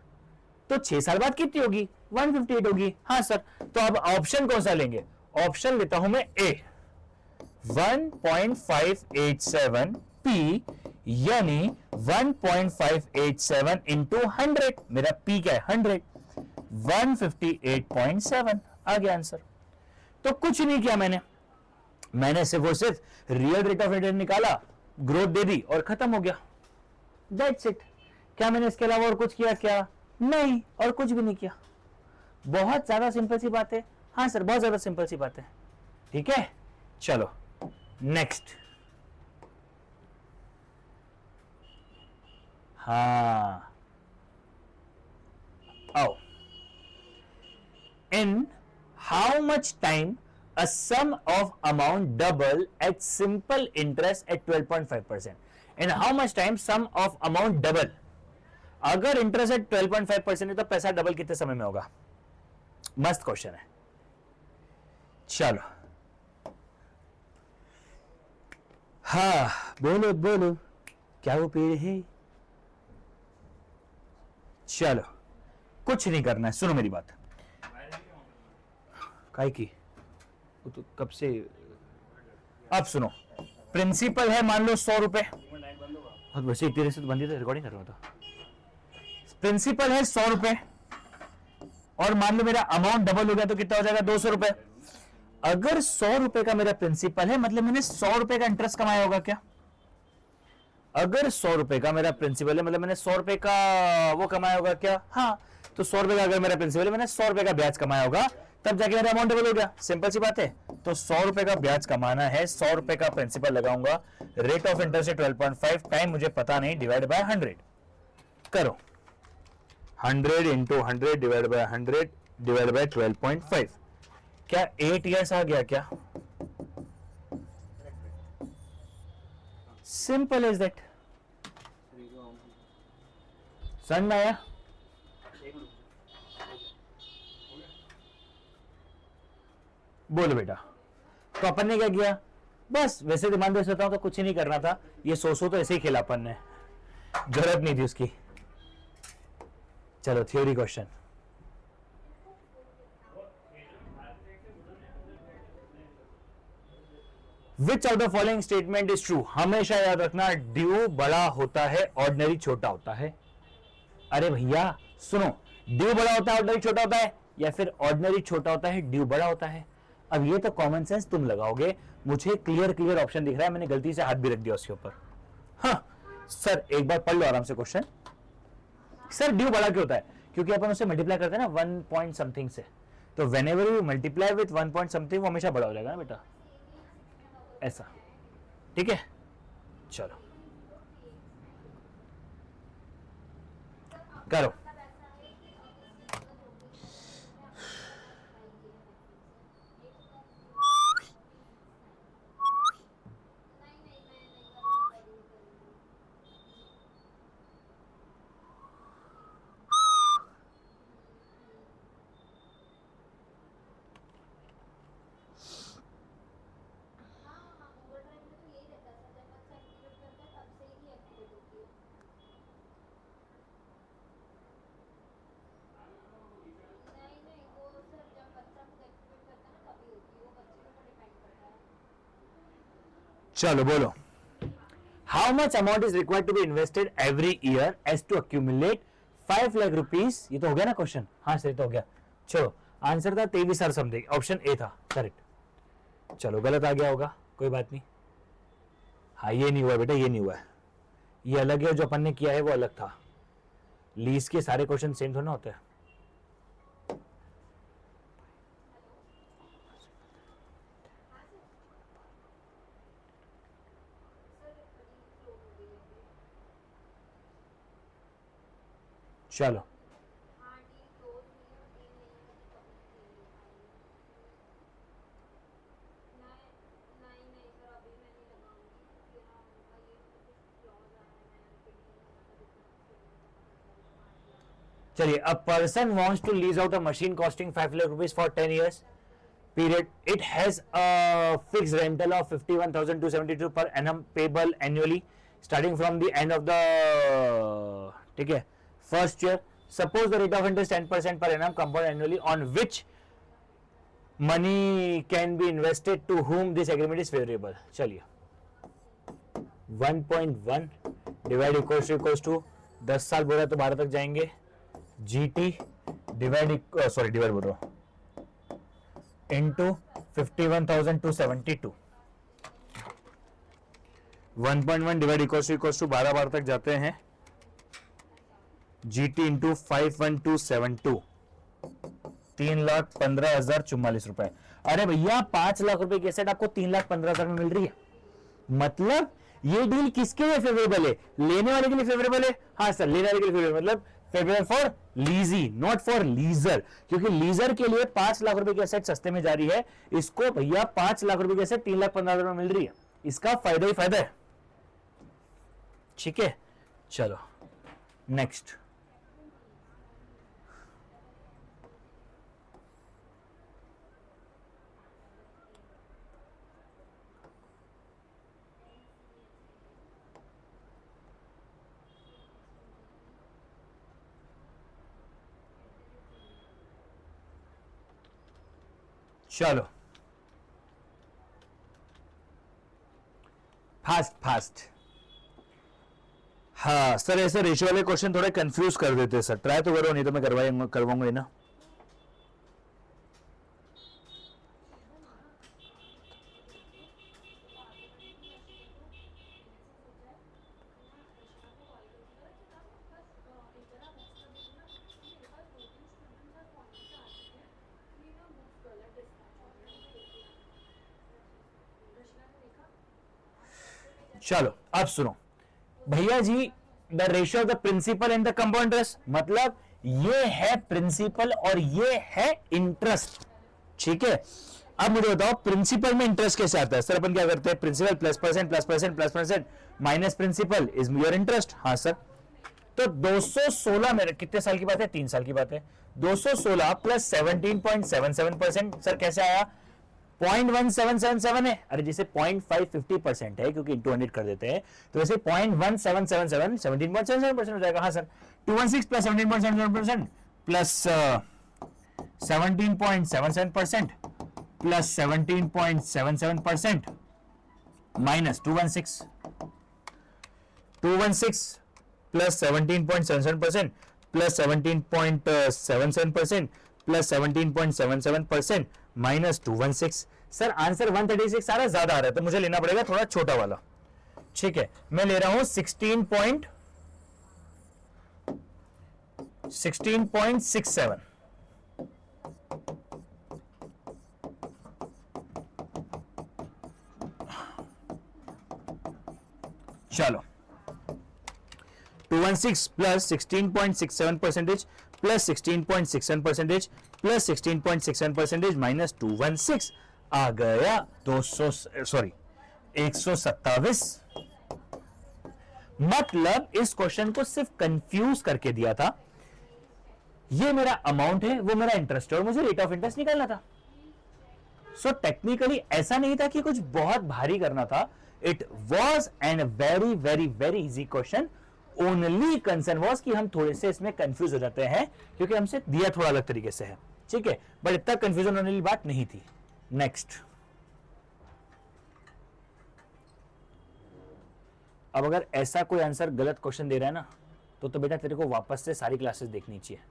[SPEAKER 1] तो 6 साल बाद कितनी होगी? 158 होगी। हाँ सर, तो अब ऑप्शन कौन सा लेंगे? ऑप्शन लेता हूं मैं ए, 1.587 पी, यानी 1.587 इंटू 100, मेरा पी क्या है? 100, 158.7 आ गया आंसर। तो कुछ नहीं किया मैंने सिर्फ और सिर्फ रियल रेट ऑफ रिटर्न निकाला, ग्रोथ दे दी और खत्म हो गया, दैट्स इट। क्या मैंने इसके अलावा और कुछ किया क्या? नहीं, और कुछ भी नहीं किया। बहुत ज्यादा सिंपल सी बात है। हाँ सर, बहुत ज्यादा सिंपल सी बात है, ठीक है। चलो नेक्स्ट। हाँ आओ, in how much time a sum of amount double at simple interest at 12.5%? in how much time sum of amount double, अगर इंटरेस्ट एट 12.5% है तो पैसा डबल कितने समय में होगा? मस्त क्वेश्चन है। चलो हाँ, बोलो बोलो, क्या वो पेड़ है? चलो कुछ नहीं करना है, सुनो मेरी बात। काय की? वो तो कब से। अब सुनो, प्रिंसिपल है मान लो 100 रुपए, वैसे तेरे से तो बंदी था, रिकॉर्डिंग कर रहा था। प्रिंसिपल है 100 रुपए, और मान लो मेरा अमाउंट डबल हो गया तो कितना हो जाएगा? 200 रुपए। अगर 100 रुपए का मेरा प्रिंसिपल है, मतलब मैंने 100 रुपए का इंटरेस्ट कमाया होगा क्या? अगर 100 रुपए का मेरा प्रिंसिपल है, मतलब मैंने 100 रुपए का वो कमाया होगा क्या? हाँ, तो 100 रुपए का अगर मेरा प्रिंसिपल है, मैंने 100 रुपए का ब्याज कमाया होगा, तब जाके मेरा अमाउंट डबल हो गया। सिंपल सी बात है। तो 100 रुपए का ब्याज कमाना है, 100 रुपए का प्रिंसिपल लगाऊंगा, रेट ऑफ इंटरेस्ट है 12.5, टाइम मुझे पता नहीं, डिवाइड बाय 100 करो, 100 into 100 divide by 100 divide by 12.5, क्या 8 ईयर्स आ गया क्या? Simple is that. समझ में आया? बोलो बेटा। तो अपन ने क्या किया? बस वैसे ध्यान दे सकता हूं तो कुछ ही नहीं करना था, ये सो तो ऐसे ही खेला अपन ने, जरूरत नहीं थी उसकी। चलो theory question. Which of the following statement is true? हमेशा याद रखना, ड्यू बड़ा होता है, ऑर्डिनरी छोटा होता है। अरे भैया सुनो, ड्यू बड़ा होता है, ऑर्डिनरी छोटा होता है, या फिर ऑर्डिनरी छोटा होता है, ड्यू बड़ा होता है? अब ये तो कॉमन सेंस तुम लगाओगे, मुझे क्लियर ऑप्शन दिख रहा है, मैंने गलती से हाथ भी रख दिया उसके ऊपर। हाँ सर, एक बार पढ़ लो आराम से क्वेश्चन। सर ड्यू बड़ा क्यों होता है? क्योंकि अपन उसे मल्टीप्लाई करते हैं ना 1 पॉइंट समथिंग से, तो when ever you multiply with 1 point something वो हमेशा बड़ा हो जाएगा ना बेटा, ऐसा, ठीक है। चलो करो। चलो बोलो। How much amount is required to be invested every year as to accumulate 5 lakh rupees. ये तो हो गया ना क्वेश्चन? हाँ सर, ये तो हो गया। चलो आंसर था 23 और समथिंग, ऑप्शन ए था करेक्ट। चलो गलत आ गया होगा, कोई बात नहीं। हाँ ये नहीं हुआ बेटा, ये नहीं हुआ है, ये अलग है, जो अपन ने किया है वो अलग था। लीज के सारे क्वेश्चन सेम थोड़ा होते हैं। चलो चलिए, a person wants to lease out a machine costing 5 lakh rupees for 10 years period. It has a fixed rental of 51,272 per annum payable annually starting from the end of the ठीक है first year. Suppose the rate of interest 10% per annum compound annually on which money can be invested to whom this agreement is favorable. चलिए 1.1 divide equals to 10 साल बोला तो 12 तक जाएंगे। GT divide divide बोल रहा हूँ इंटू 51,272 1.1 डिवाइड इक्वल्स टू 12 बार तक जाते हैं। GT इंटू 51272 3,15,044 रुपए। अरे भैया 5 लाख रुपए की एसेट आपको 3,15,000 में मिल रही है। मतलब ये डील किसके लिए फेवरेबल है? लेने वाले के लिए फेवरेबल है। हाँ सर, लेने वाले के लिए फेवरेबल, मतलब favourable for lessee, not for lessor, क्योंकि लीजर के लिए 5 लाख रुपए की एसेट सस्ते में जा रही है, इसको भैया 5 लाख रुपए की एसेट 3,15,000 में मिल रही है। इसका फायदा ही फायदा है। ठीक है, चलो नेक्स्ट। चलो फास्ट फास्ट। हाँ सर, ऐसे रेशियो वाले क्वेश्चन थोड़े कंफ्यूज कर देते हैं सर, ट्राई तो करो, नहीं तो मैं करवाऊंगा ही ना। चलो अब सुनो भैया जी, the ratio of the principal and the compound interest, मतलब ये है प्रिंसिपल और ये है इंटरेस्ट। ठीक है, अब मुझे बताओ प्रिंसिपल में इंटरेस्ट कैसे आता है? सर अपन क्या करते हैं, principal plus percent plus percent plus percent minus principal is your interest. हाँ सर, तो 216 में कितने साल की बात है? 3 साल की बात है। 216 प्लस 17.77%, सर कैसे आया? 0.1777 है। अरे जैसे 0.550% है, क्योंकि इंटू 100 कर देते हैं, तो वैसे 0.1777 17.77% हो जाएगा। हाँ sir, 216 plus 17.77% plus 17.77% plus 17.77% minus 216 plus 17.77% plus 17.77% plus 17.77% minus 216। Sir answer 136 आ रहा है, ज्यादा आ रहा है, तो मुझे लेना पड़ेगा थोड़ा छोटा वाला। ठीक है, मैं ले रहा हूं 16.67। चलो 216 प्लस 16.67% प्लस 16.67% प्लस 16.67% माइनस 216 आ गया 200 सॉरी 127। मतलब इस क्वेश्चन को सिर्फ कंफ्यूज करके दिया था। ये मेरा अमाउंट है, वो मेरा इंटरेस्ट है और मुझे रेट ऑफ इंटरेस्ट निकालना था। सो टेक्निकली ऐसा नहीं था कि कुछ बहुत भारी करना था। It was an very very very easy question. Only concern was कि हम थोड़े से इसमें कंफ्यूज हो जाते हैं क्योंकि हमसे दिया थोड़ा अलग तरीके से है, ठीक है, बट इतना कंफ्यूजन होने वाली बात नहीं थी। नेक्स्ट, अब अगर ऐसा कोई आंसर गलत क्वेश्चन दे रहा है ना तो बेटा तेरे को वापस से सारी क्लासेस देखनी चाहिए।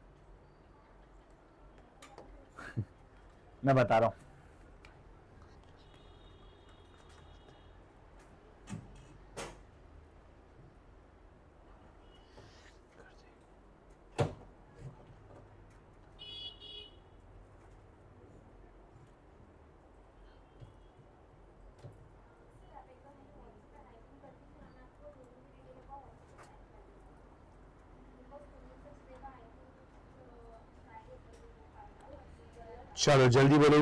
[SPEAKER 1] मैं बता रहा हूं। चलो जल्दी बोलो।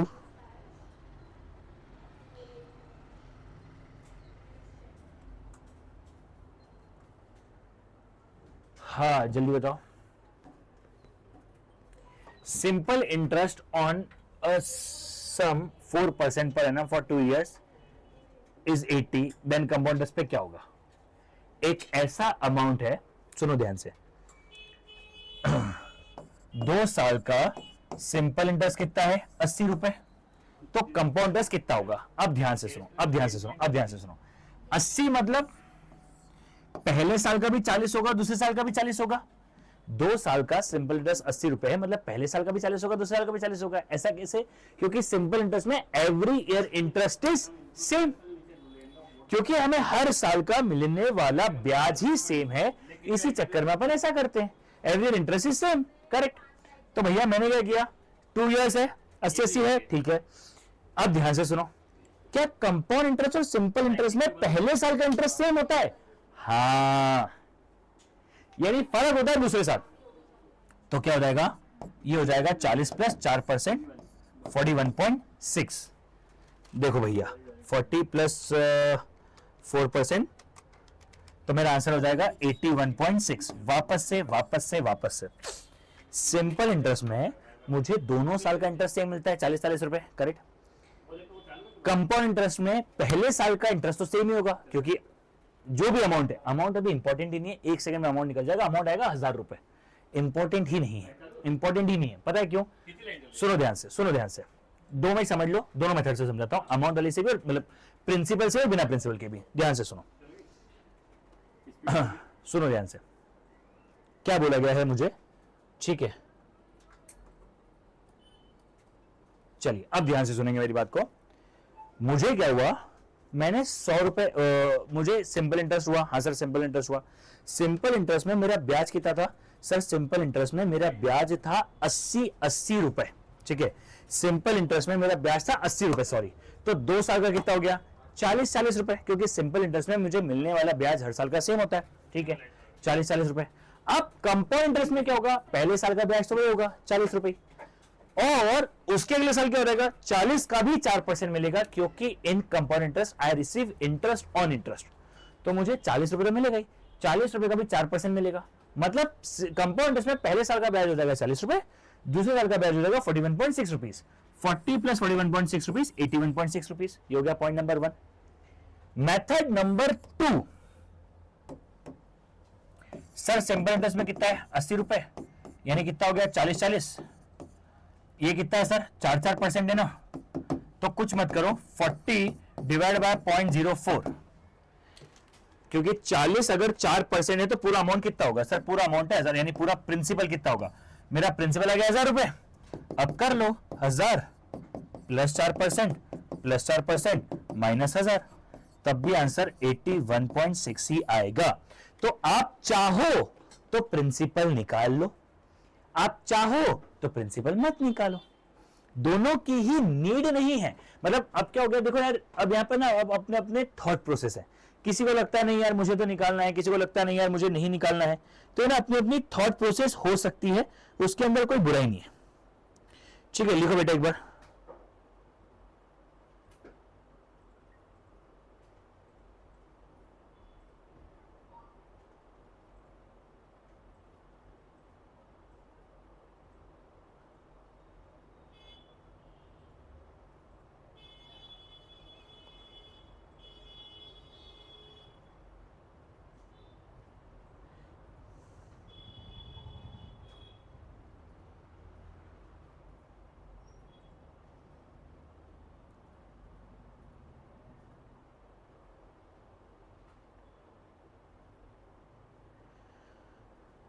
[SPEAKER 1] हाँ जल्दी बताओ। Simple interest on a sum 4% per annum for 2 years is 80, then compound interest पे क्या होगा? एक ऐसा अमाउंट है, सुनो ध्यान से, 2 साल का सिंपल इंटरेस्ट कितना है? 80 रुपए। तो कंपाउंड इंटरेस्ट कितना होगा? अब ध्यान से सुनो, अब ध्यान से सुनो, अब ध्यान से सुनो। 80 मतलब पहले साल का भी 40 होगा, दूसरे साल का भी 40 होगा। 2 साल का सिंपल इंटरेस्ट 80 रुपए है, मतलब पहले साल का भी 40 होगा, दूसरे साल का भी 40 होगा। ऐसा कैसे? क्योंकि सिंपल इंटरेस्ट में every year interest is same, क्योंकि हमें हर साल का मिलने वाला ब्याज ही सेम है, इसी चक्कर में अपन ऐसा करते हैं। Every year interest is same, correct. तो भैया मैंने क्या किया, 2 years है, 80-80 है, ठीक है। अब ध्यान से सुनो, क्या कंपाउंड इंटरेस्ट और सिंपल इंटरेस्ट में पहले साल का इंटरेस्ट सेम होता है? हाँ, यानी फर्क होता है दूसरे साल। तो क्या हो जाएगा? ये हो जाएगा 40 प्लस 4%, 41.6। देखो भैया 40 प्लस 4%, तो मेरा आंसर हो जाएगा 81.6। वापस से सिंपल इंटरेस्ट में मुझे दोनों साल का इंटरेस्ट सेम मिलता है, 40-40 रुपए, करेक्ट। कंपाउंड इंटरेस्ट में पहले साल का इंटरेस्ट तो सेम ही होगा, क्योंकि जो भी अमाउंट है, अमाउंट अभी इंपॉर्टेंट ही नहीं है, 1 सेकंड में अमाउंट निकल जाएगा, अमाउंट आएगा 1000 रुपए। इंपॉर्टेंट ही नहीं है, पता है क्यों? सुनो ध्यान से, दो में समझ लो, दोनों मेथड से समझाता हूं, अमाउंट वाली से भी, मतलब प्रिंसिपल से और बिना प्रिंसिपल के भी। ध्यान से सुनो, सुनो ध्यान से, क्या बोला गया है मुझे, ठीक है। चलिए अब ध्यान से सुनेंगे मेरी बात को। मुझे क्या हुआ, मैंने 100 रुपए, मुझे सिंपल इंटरेस्ट हुआ। हाँ सर सिंपल इंटरेस्ट हुआ। सिंपल इंटरेस्ट में मेरा ब्याज कितना था? सर सिंपल इंटरेस्ट में मेरा ब्याज था 80 रुपए, ठीक है। सिंपल इंटरेस्ट में मेरा ब्याज था 80 रुपए, सॉरी। तो 2 साल का कितना हो गया? 40 रुपए, क्योंकि सिंपल इंटरेस्ट में मुझे मिलने वाला ब्याज हर साल का सेम होता है, ठीक है, 40 रुपए। अब कंपाउंड इंटरेस्ट में क्या होगा? पहले साल का ब्याज तो वही होगा 40 रुपए, और उसके अगले साल क्या हो जाएगा? 40 का भी 4% मिलेगा, क्योंकि in compound interest I receive interest on interest. तो मुझे 40 रुपए तो मिलेगा ही, 40 रुपए का भी 4% मिलेगा। मतलब कंपाउंड इंटरेस्ट में पहले साल का ब्याज हो जाएगा 40 रुपए, दूसरे साल का ब्याज हो जाएगा 41.6 रुपीज। 40 plus 41.6 rupees 81.6 rupees. ये हो गया point number 1। Method number 2, sir simple interest में कितना है? 80 रुपए, यानी कितना हो गया? 40-40। ये कितना है सर? 4% है ना, तो कुछ मत करो, 40 डिवाइड बाय 0.04, क्योंकि 40 अगर 4% है तो पूरा अमाउंट कितना होगा? सर पूरा अमाउंट है 1000, यानी पूरा प्रिंसिपल कितना होगा? मेरा प्रिंसिपल आ गया 1000 रुपए। अब कर लो, 1000 प्लस 4% माइनस 1000, तब भी आंसर 81.6 ही आएगा। तो आप चाहो तो प्रिंसिपल निकाल लो, आप चाहो तो प्रिंसिपल मत निकालो, दोनों की ही नीड नहीं है। मतलब अब क्या हो गया, देखो यार, अब यहां पर ना अब अपने अपने थॉट प्रोसेस है किसी को लगता है नहीं यार मुझे तो निकालना है, किसी को लगता है नहीं यार मुझे नहीं निकालना है, तो ना अपनी अपनी थॉट प्रोसेस हो सकती है, उसके अंदर कोई बुराई नहीं है। ठीक है, लिखो बेटा एक बार।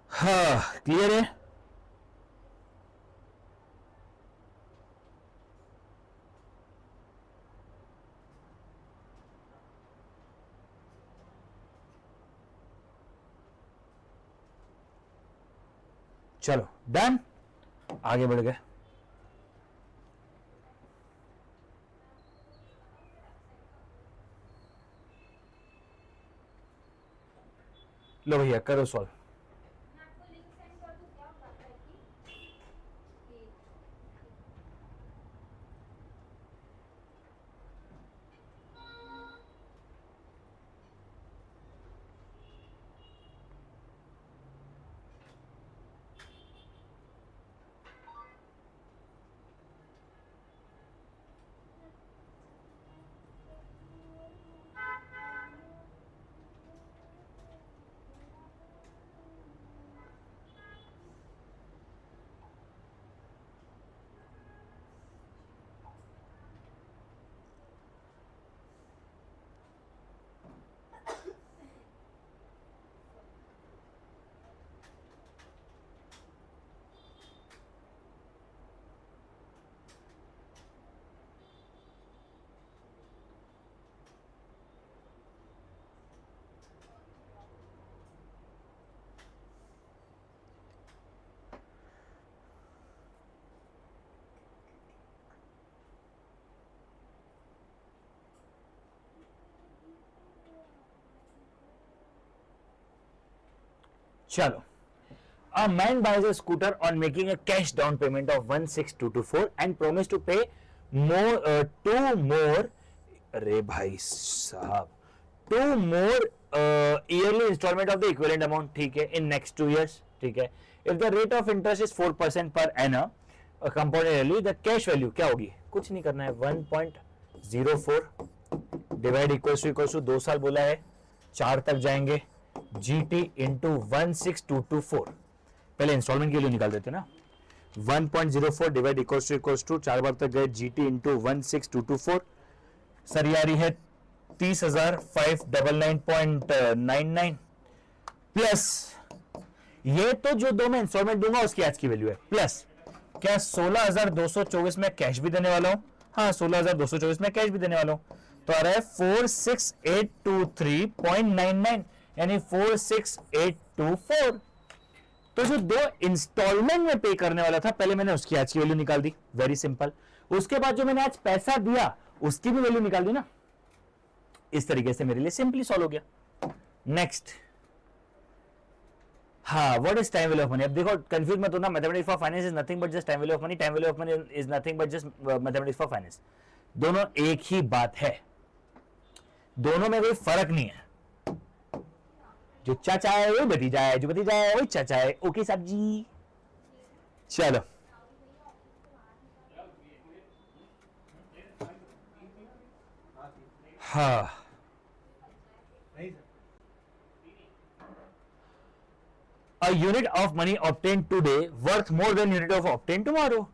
[SPEAKER 1] हाँ, क्लियर है। चलो डन, आगे बढ़ गए। लो भैया करो सॉल्व। चलो, a man buys a scooter on making a cash down payment of 16,224 and promise to pay two more, अरे भाई साहब, 2 more yearly installment of the equivalent amount, ठीक है, in next 2 years, ठीक है। if the rate of interest is 4% per annum compounded annually, the cash value क्या होगी, कुछ नहीं करना है, 1.04 डिवाइड इक्वल टू 2 साल बोला है, 4 तक जाएंगे, GT इंटू 16224, पहले इंस्टॉलमेंट के लिए निकाल देते ना, 1.04 डिवाइड इक्वल्स टू 4 बार तक गए, GT इंटू 16224, सर ये आ रही है 30,599.99 प्लस ये तो जो दो मैं इंस्टॉलमेंट दूंगा उसकी आज की वैल्यू है, प्लस क्या 16,224 में कैश भी देने वाला हूं, हाँ 16,224 में कैश भी देने वाला हूं, तो आ रहा है 46,823.99 यानी 46,824। तो जो दो इंस्टॉलमेंट में पे करने वाला था पहले मैंने उसकी आज की वैल्यू निकाल दी, वेरी सिंपल। उसके बाद जो मैंने आज पैसा दिया उसकी भी वैल्यू निकाल दी ना, इस तरीके से मेरे लिए सिंपली सॉल्व हो गया। नेक्स्ट, हाँ, what is time value of money. अब देखो कंफ्यूज मत होना, mathematics for finance is nothing but just time value of money, time value of money is nothing but just mathematics for finance, दोनों एक ही बात है, दोनों में कोई फर्क नहीं है। जो चाचा है वो भतीजा है, जो भतीजा है वो चाचा है, ओके साहब जी। चलो हाँ, a unit of money obtained today worth more than unit of obtained tomorrow.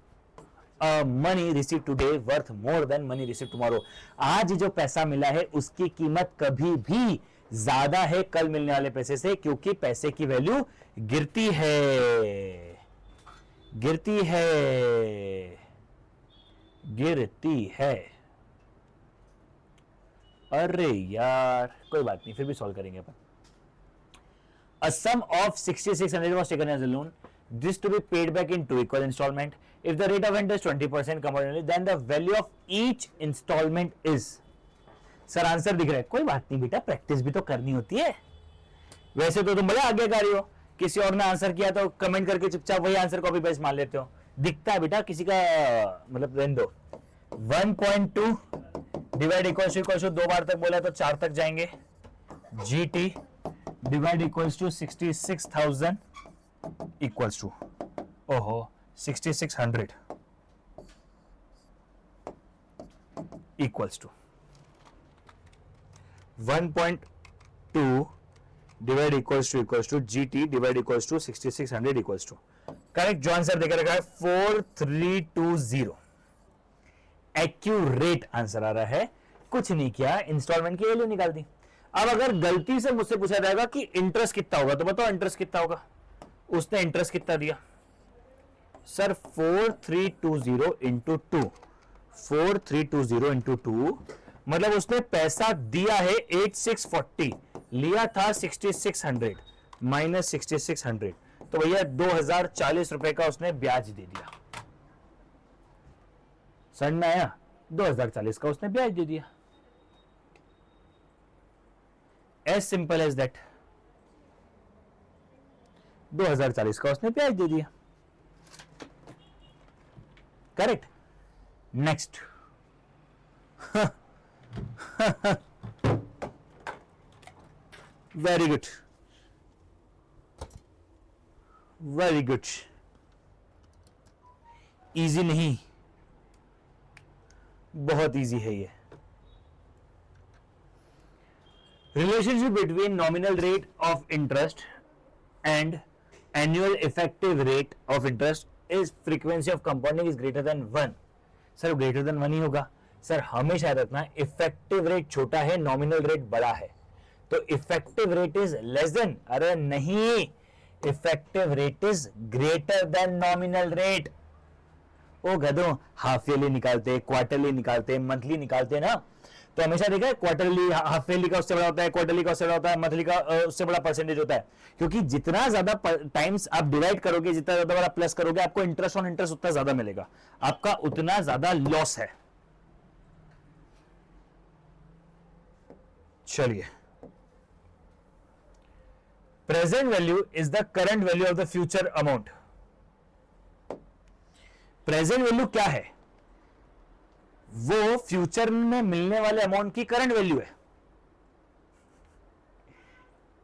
[SPEAKER 1] Money received today worth more than money received tomorrow. आज जो पैसा मिला है उसकी कीमत कभी भी ज्यादा है कल मिलने वाले पैसे से, क्योंकि पैसे की वैल्यू गिरती है, गिरती है, गिरती है। अरे यार कोई बात नहीं, फिर भी सॉल्व करेंगे अपन। A sum of 6,600 was taken as a loan. This to be paid back in 2 equal installment. If the rate of interest 20% compounded, then the value of each installment is sir answer दिख रहा है, कोई बात नहीं बेटा, practice भी तो करनी होती है। वैसे तो तुम बड़े आज्ञाकारी हो, किसी और ने आंसर किया तो कमेंट करके चुपचाप वही आंसर कॉपी पेस्ट मान लेते हो। दिखता है बेटा किसी का, मतलब रहने दो। 1.2 डिवाइड इक्वल्स टू 2 बार तक बोला तो 4 तक जाएंगे। GT divide equals to 66,000 equals to, ओहो 6600 equals to 1.2 divide equals to GT divide equals to 6600 equals to, correct जो आंसर देकर रखा है 4320, एक्यूरेट आंसर आ रहा है। कुछ नहीं किया, इंस्टॉलमेंट की वैल्यू निकाल दी। अब अगर गलती से मुझसे पूछा जाएगा कि इंटरेस्ट कितना होगा, तो बताओ इंटरेस्ट कितना होगा। उसने इंटरेस्ट कितना दिया सर, 4320 इंटू 2, 4320 इंटू 2, मतलब उसने पैसा दिया है 8640, लिया था 6600 माइनस 6600, तो भैया 2040 रुपए का उसने ब्याज दे दिया। समझ में आया? 2040 का उसने ब्याज दे दिया, एज सिंपल एज दैट। 2040 का उसने ब्याज दे दिया, correct. Next, very good, very good. Easy नहीं, बहुत इजी है ये। Relationship between nominal rate of interest and annual effective rate of interest is frequency of compounding is greater then 1। Sir greater than 1 ही होगा sir, हमेशा रखना effective rate छोटा है, nominal rate बड़ा है, तो effective rate is less than, अरे नहीं, effective rate is greater than nominal rate. ओ गधों, हाफ ईयरली निकालते, क्वार्टरली निकालते, मंथली निकालते ना, तो हमेशा देखा है क्वार्टरली हाफ ईयरली का उससे बड़ा होता है, क्वार्टरली का उससे बड़ा होता है, मंथली का उससे बड़ा परसेंटेज होता है, क्योंकि जितना ज्यादा टाइम्स आप डिवाइड करोगे, जितना ज्यादा बड़ा प्लस करोगे, आपको इंटरेस्ट ऑन इंटरेस्ट उतना ज्यादा मिलेगा, आपका उतना ज्यादा लॉस है। चलिए, present value is the current value of the future amount. Present value क्या है? वो फ्यूचर में मिलने वाले अमाउंट की करंट वैल्यू है।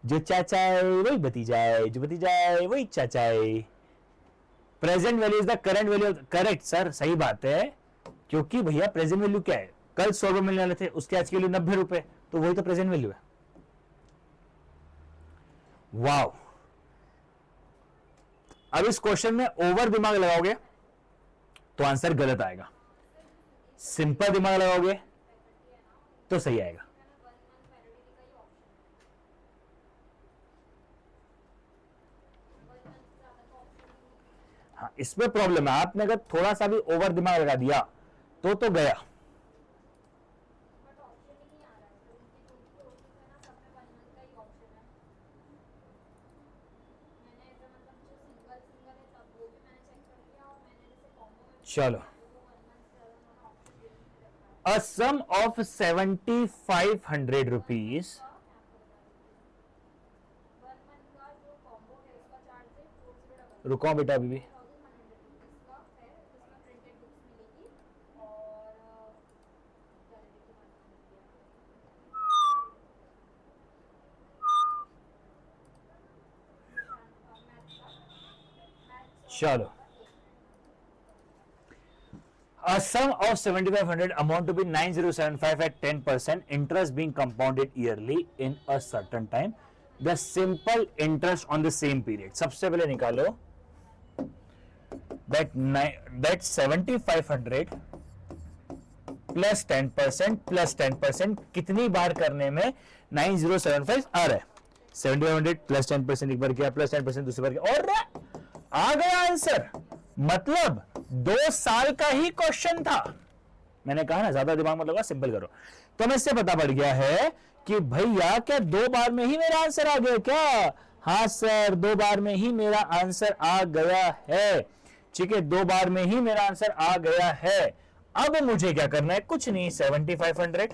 [SPEAKER 1] जो चाचा है वही भतीजा है, जो भतीजा है वही चाचा है। Present value is the current value, correct sir, सही बात है, क्योंकि भैया प्रेजेंट वैल्यू क्या है, कल 100 रुपए मिलने वाले थे, उसके आज के लिए 90 रुपए, तो वही तो प्रेजेंट वैल्यू है। वाओ, अब इस क्वेश्चन में ओवर दिमाग लगाओगे तो आंसर गलत आएगा, सिंपल दिमाग लगाओगे तो सही आएगा। हाँ, इसमें प्रॉब्लम है, आपने अगर थोड़ा सा भी ओवर दिमाग लगा दिया तो गया। चलो, a sum of 7,500 rupees रुको बेटा अभी भी, चलो, a sum of 7,500 amount to be 9,075 at 10%, interest being compounded yearly in a certain time, the simple interest on the same period। सबसे पहले निकालो that 7,500 प्लस 10% कितनी बार करने में 9,075 आ रहा है। 7,500 प्लस 10% एक बार किया, प्लस 10% दूसरी बार किया, और आ गया आंसर। मतलब 2 साल का ही क्वेश्चन था। मैंने कहा ना ज्यादा दिमाग मत लगा, सिंपल करो। तो हमें इससे पता पड़ गया है कि भैया क्या 2 बार में ही मेरा आंसर आ गया क्या? हाँ सर, 2 बार में ही मेरा आंसर आ गया है। ठीक है, 2 बार में ही मेरा आंसर आ गया है। अब मुझे क्या करना है? कुछ नहीं, 7,500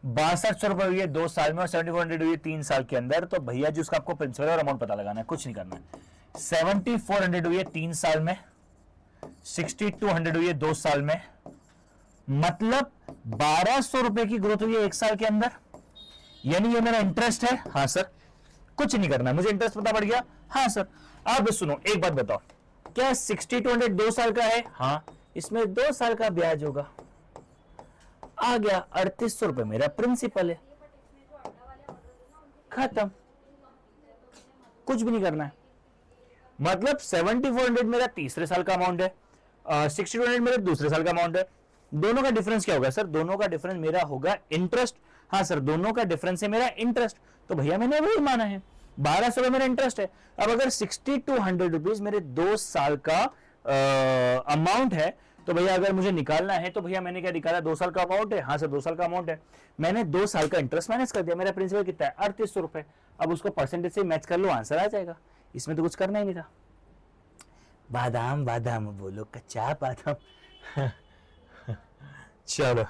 [SPEAKER 1] ₹62 हुई है 2 साल में और 7400 हुई है 3 साल के अंदर। तो भैया जी उसका आपको प्रिंसिपल और अमाउंट पता लगाना है, कुछ नहीं करना है। 7400 हुई है 3 साल में, 6200 हुई है 2 साल में, मतलब ₹1200 की ग्रोथ हुई है 1 साल के अंदर। यानी ये मेरा इंटरेस्ट है। हाँ सर, कुछ नहीं करना है, मुझे इंटरेस्ट पता पड़ गया। हाँ सर। अब सुनो एक बात बताओ, क्या 6200 2 साल का है? हाँ, इसमें 2 साल का ब्याज होगा, आ गया ₹3800 मेरा प्रिंसिपल है, खत्म, कुछ भी नहीं करना है। मतलब 7400 मेरा तीसरे साल का अमाउंट है, 6200 मेरा दूसरे साल का अमाउंट है। दोनों का डिफरेंस क्या होगा सर? दोनों का डिफरेंस मेरा होगा इंटरेस्ट। हाँ सर, दोनों का डिफरेंस है मेरा इंटरेस्ट। तो भैया मैंने वही माना है, 1200 मेरा इंटरेस्ट है। अब अगर 6200 रुपीज मेरे 2 साल का अमाउंट है, तो भैया अगर मुझे निकालना है तो भैया मैंने क्या निकाला? 2 साल का अमाउंट है। हाँ सर, 2 साल का अमाउंट है। मैंने 2 साल का इंटरेस्ट माइनस कर दिया, मेरा प्रिंसिपल कितना है? ₹3800। अब उसको परसेंटेज से मैच कर लो, आंसर आ जाएगा। इसमें तो कुछ करना ही नहीं था। बादाम बादाम बोलो, कच्चा बादाम। चलो,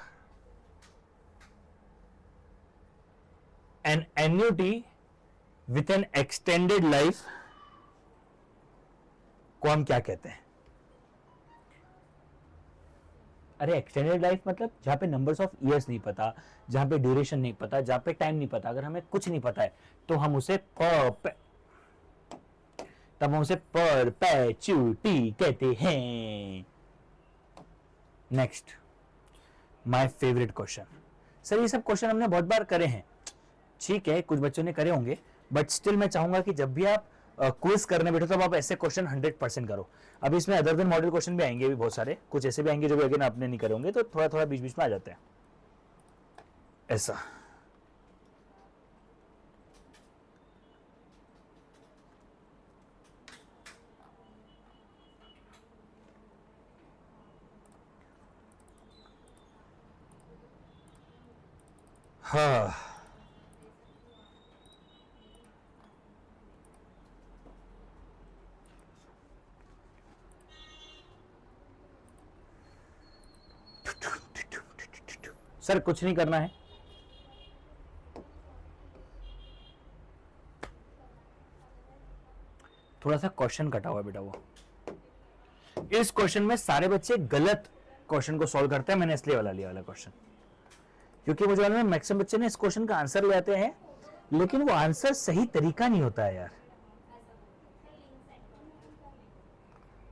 [SPEAKER 1] an annuity with an extended life को हम क्या कहते हैं? अरे एक्सटेंडेड लाइफ मतलब जहां पे नंबर्स ऑफ ईयर्स नहीं पता, जहां पे ड्यूरेशन नहीं पता, जहां पे टाइम नहीं पता, अगर हमें कुछ नहीं पता है तो हम उसे तब हम उसे परपेचुटी कहते हैं। Next, my favourite question. Sir ये सब क्वेश्चन हमने बहुत बार करे हैं, ठीक है, कुछ बच्चों ने करे होंगे, बट स्टिल मैं चाहूंगा कि जब भी आप क्विज करने बैठो तब आप ऐसे क्वेश्चन 100% करो। अब इसमें अदर देन मॉडल क्वेश्चन भी आएंगे, भी बहुत सारे, कुछ ऐसे भी आएंगे जो भी अगेन आपने नहीं करे होंगे, तो थोड़ा थोड़ा बीच बीच में आ जाते हैं ऐसा। हाँ, सर कुछ नहीं करना है, थोड़ा सा क्वेश्चन कटा हुआ है बेटा। वो इस क्वेश्चन में सारे बच्चे गलत क्वेश्चन को सॉल्व करते हैं, मैंने इसलिए वाला लिया वाला क्वेश्चन, क्योंकि मुझे मालूम है मैक्सिमम बच्चे ने इस क्वेश्चन का आंसर ले आते हैं, लेकिन वो आंसर सही तरीका नहीं होता है यार।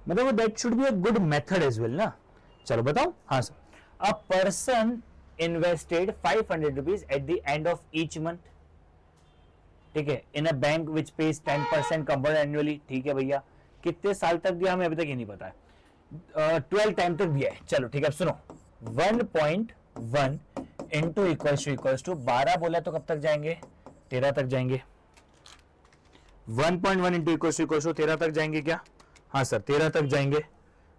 [SPEAKER 1] मतलब वो that should be a good method as well ना। चलो बताओ। हाँ sir, a person invested 500 rupees at the end of each month, ठीक है, in a bank which pays 10% compound annually. ठीक है भैया, कितने साल तक दिया हमें अभी तक ये नहीं पता है। 12 टाइम तक दिया है। चलो ठीक है, अब सुनो, 1.1 इंटू इक्वल्स टू 12 बोला तो कब तक जाएंगे? 13 तक जाएंगे। 1.1 इंटू इक्वल्स टू 13 तक जाएंगे क्या? हाँ सर, 13 तक जाएंगे।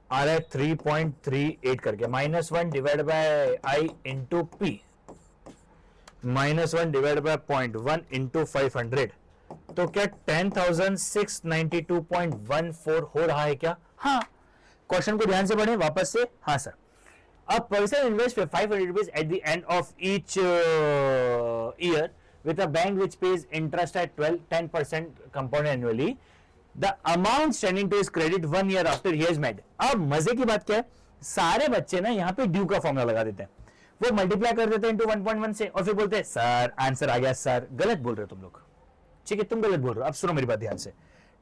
[SPEAKER 1] आ रहा है 3.38 करके, -1 divide bye I into P, -1 divide by 0.1 into 500, तो क्या 10,692.14 हो रहा है क्या? हाँ, क्वेश्चन को ध्यान से पढ़ें वापस से। हाँ सर, अब person invest 500 rupees at the end of each year with a bank which pays interest at 10% compound annually, the amount standing to his credit 1 year after he has made। अब मजे की बात क्या है, सारे बच्चे ना यहाँ पे ड्यू का फॉर्मूला लगा देते हैं, वो मल्टीप्लाई कर देते हैं इंटू 1.1 से, और फिर बोलते हैं सर आंसर आ गया। सर गलत बोल रहे हो तुम लोग, ठीक है, तुम गलत बोल रहे हो। अब सुनो मेरी बात ध्यान से,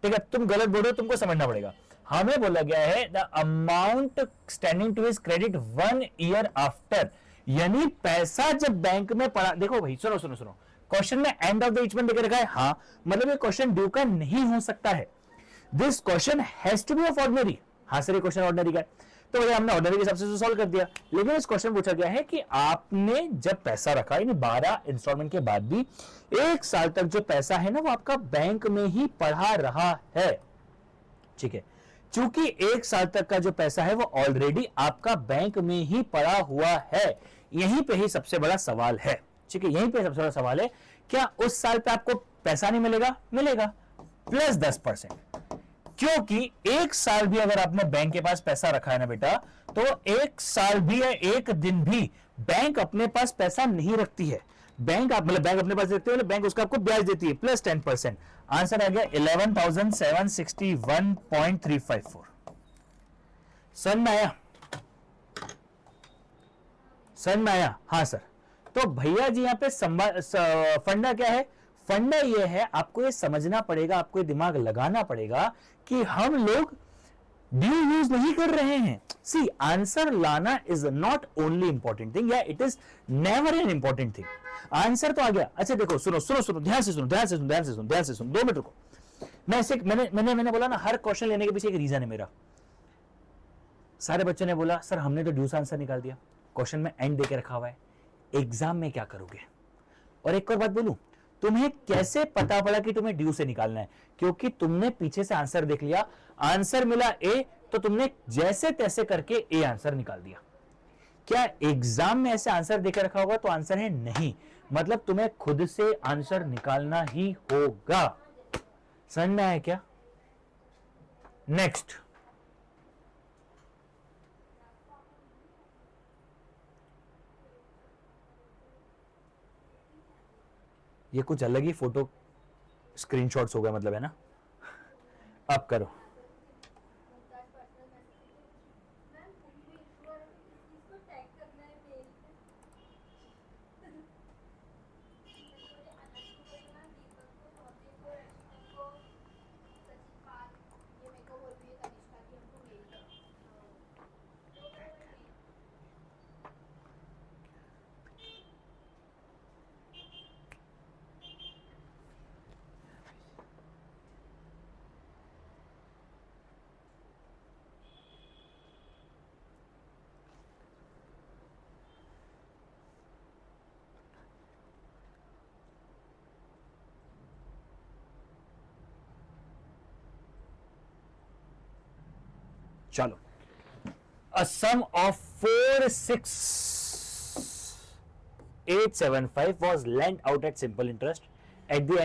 [SPEAKER 1] ठीक है, तुम गलत बोल रहे हो, तुमको समझना पड़ेगा। हमें बोला गया है the amount standing to his credit 1 year after, यानी पैसा जब बैंक में पड़ा। देखो भाई, सुनो सुनो सुनो, क्वेश्चन में end of the each month देकर रखा है। हाँ, मतलब ये क्वेश्चन ड्यू का नहीं हो सकता है। This question has to be of ordinary. हाँ सर, ये क्वेश्चन ऑर्डिनरी का है, तो भैया हमने ऑर्डिनरी के हिसाब से सॉल्व कर दिया। लेकिन इस क्वेश्चन पूछा गया है कि आपने जब पैसा रखा, यानी 12 इंस्टॉलमेंट के बाद भी 1 साल तक जो पैसा है ना, वो आपका बैंक में ही पड़ा रहा है, ठीक है। चूंकि 1 साल तक का जो पैसा है वो ऑलरेडी आपका बैंक में ही पड़ा हुआ है, यहीं पे ही सबसे बड़ा सवाल है, ठीक है, यहीं पे सबसे बड़ा सवाल है, क्या उस साल पे आपको पैसा नहीं मिलेगा? मिलेगा, प्लस 10%, क्योंकि 1 साल भी अगर आपने बैंक के पास पैसा रखा है ना बेटा, तो 1 साल भी या 1 दिन भी बैंक अपने पास पैसा नहीं रखती है, बैंक आप मतलब बैंक अपने पास रखती है, मतलब बैंक उसका आपको ब्याज देती है प्लस 10%। आंसर आ गया 11,761.354। समझ में आया? समझ में आया? हाँ सर। तो भैया जी यहाँ पे फंडा क्या है? फंडा ये है, आपको ये समझना पड़ेगा, आपको ये दिमाग लगाना पड़ेगा कि हम लोग ड्यू यूज नहीं कर रहे हैं। सी, आंसर लाना is not only important thing, या it is never an important thing. Answer तो आ गया। अच्छा देखो, सुनो सुनो सुनो, ध्यान से सुनो, ध्यान से सुनो, ध्यान से सुनो, ध्यान से सुनो, 2 मिनट रुको। मैंने बोला ना, हर क्वेश्चन लेने के पीछे एक रीजन है मेरा। सारे बच्चों ने बोला सर हमने तो ड्यूस आंसर निकाल दिया, क्वेश्चन में एंड देके रखा हुआ है, एग्जाम में क्या करोगे? और एक और बात बोलूं, तुम्हें कैसे पता पड़ा कि तुम्हें ड्यू से निकालना है? क्योंकि तुमने पीछे से आंसर देख लिया, आंसर मिला ए, तो तुमने जैसे तैसे करके ए आंसर निकाल दिया। क्या एग्जाम में ऐसे आंसर देकर रखा होगा? तो आंसर है नहीं। मतलब तुम्हें खुद से आंसर निकालना ही होगा। समझ में आया क्या? नेक्स्ट, ये कुछ अलग ही फोटो स्क्रीनशॉट्स हो गए, मतलब है ना? अब करो। चलो, a sum of 46875 was lent out at simple interest at the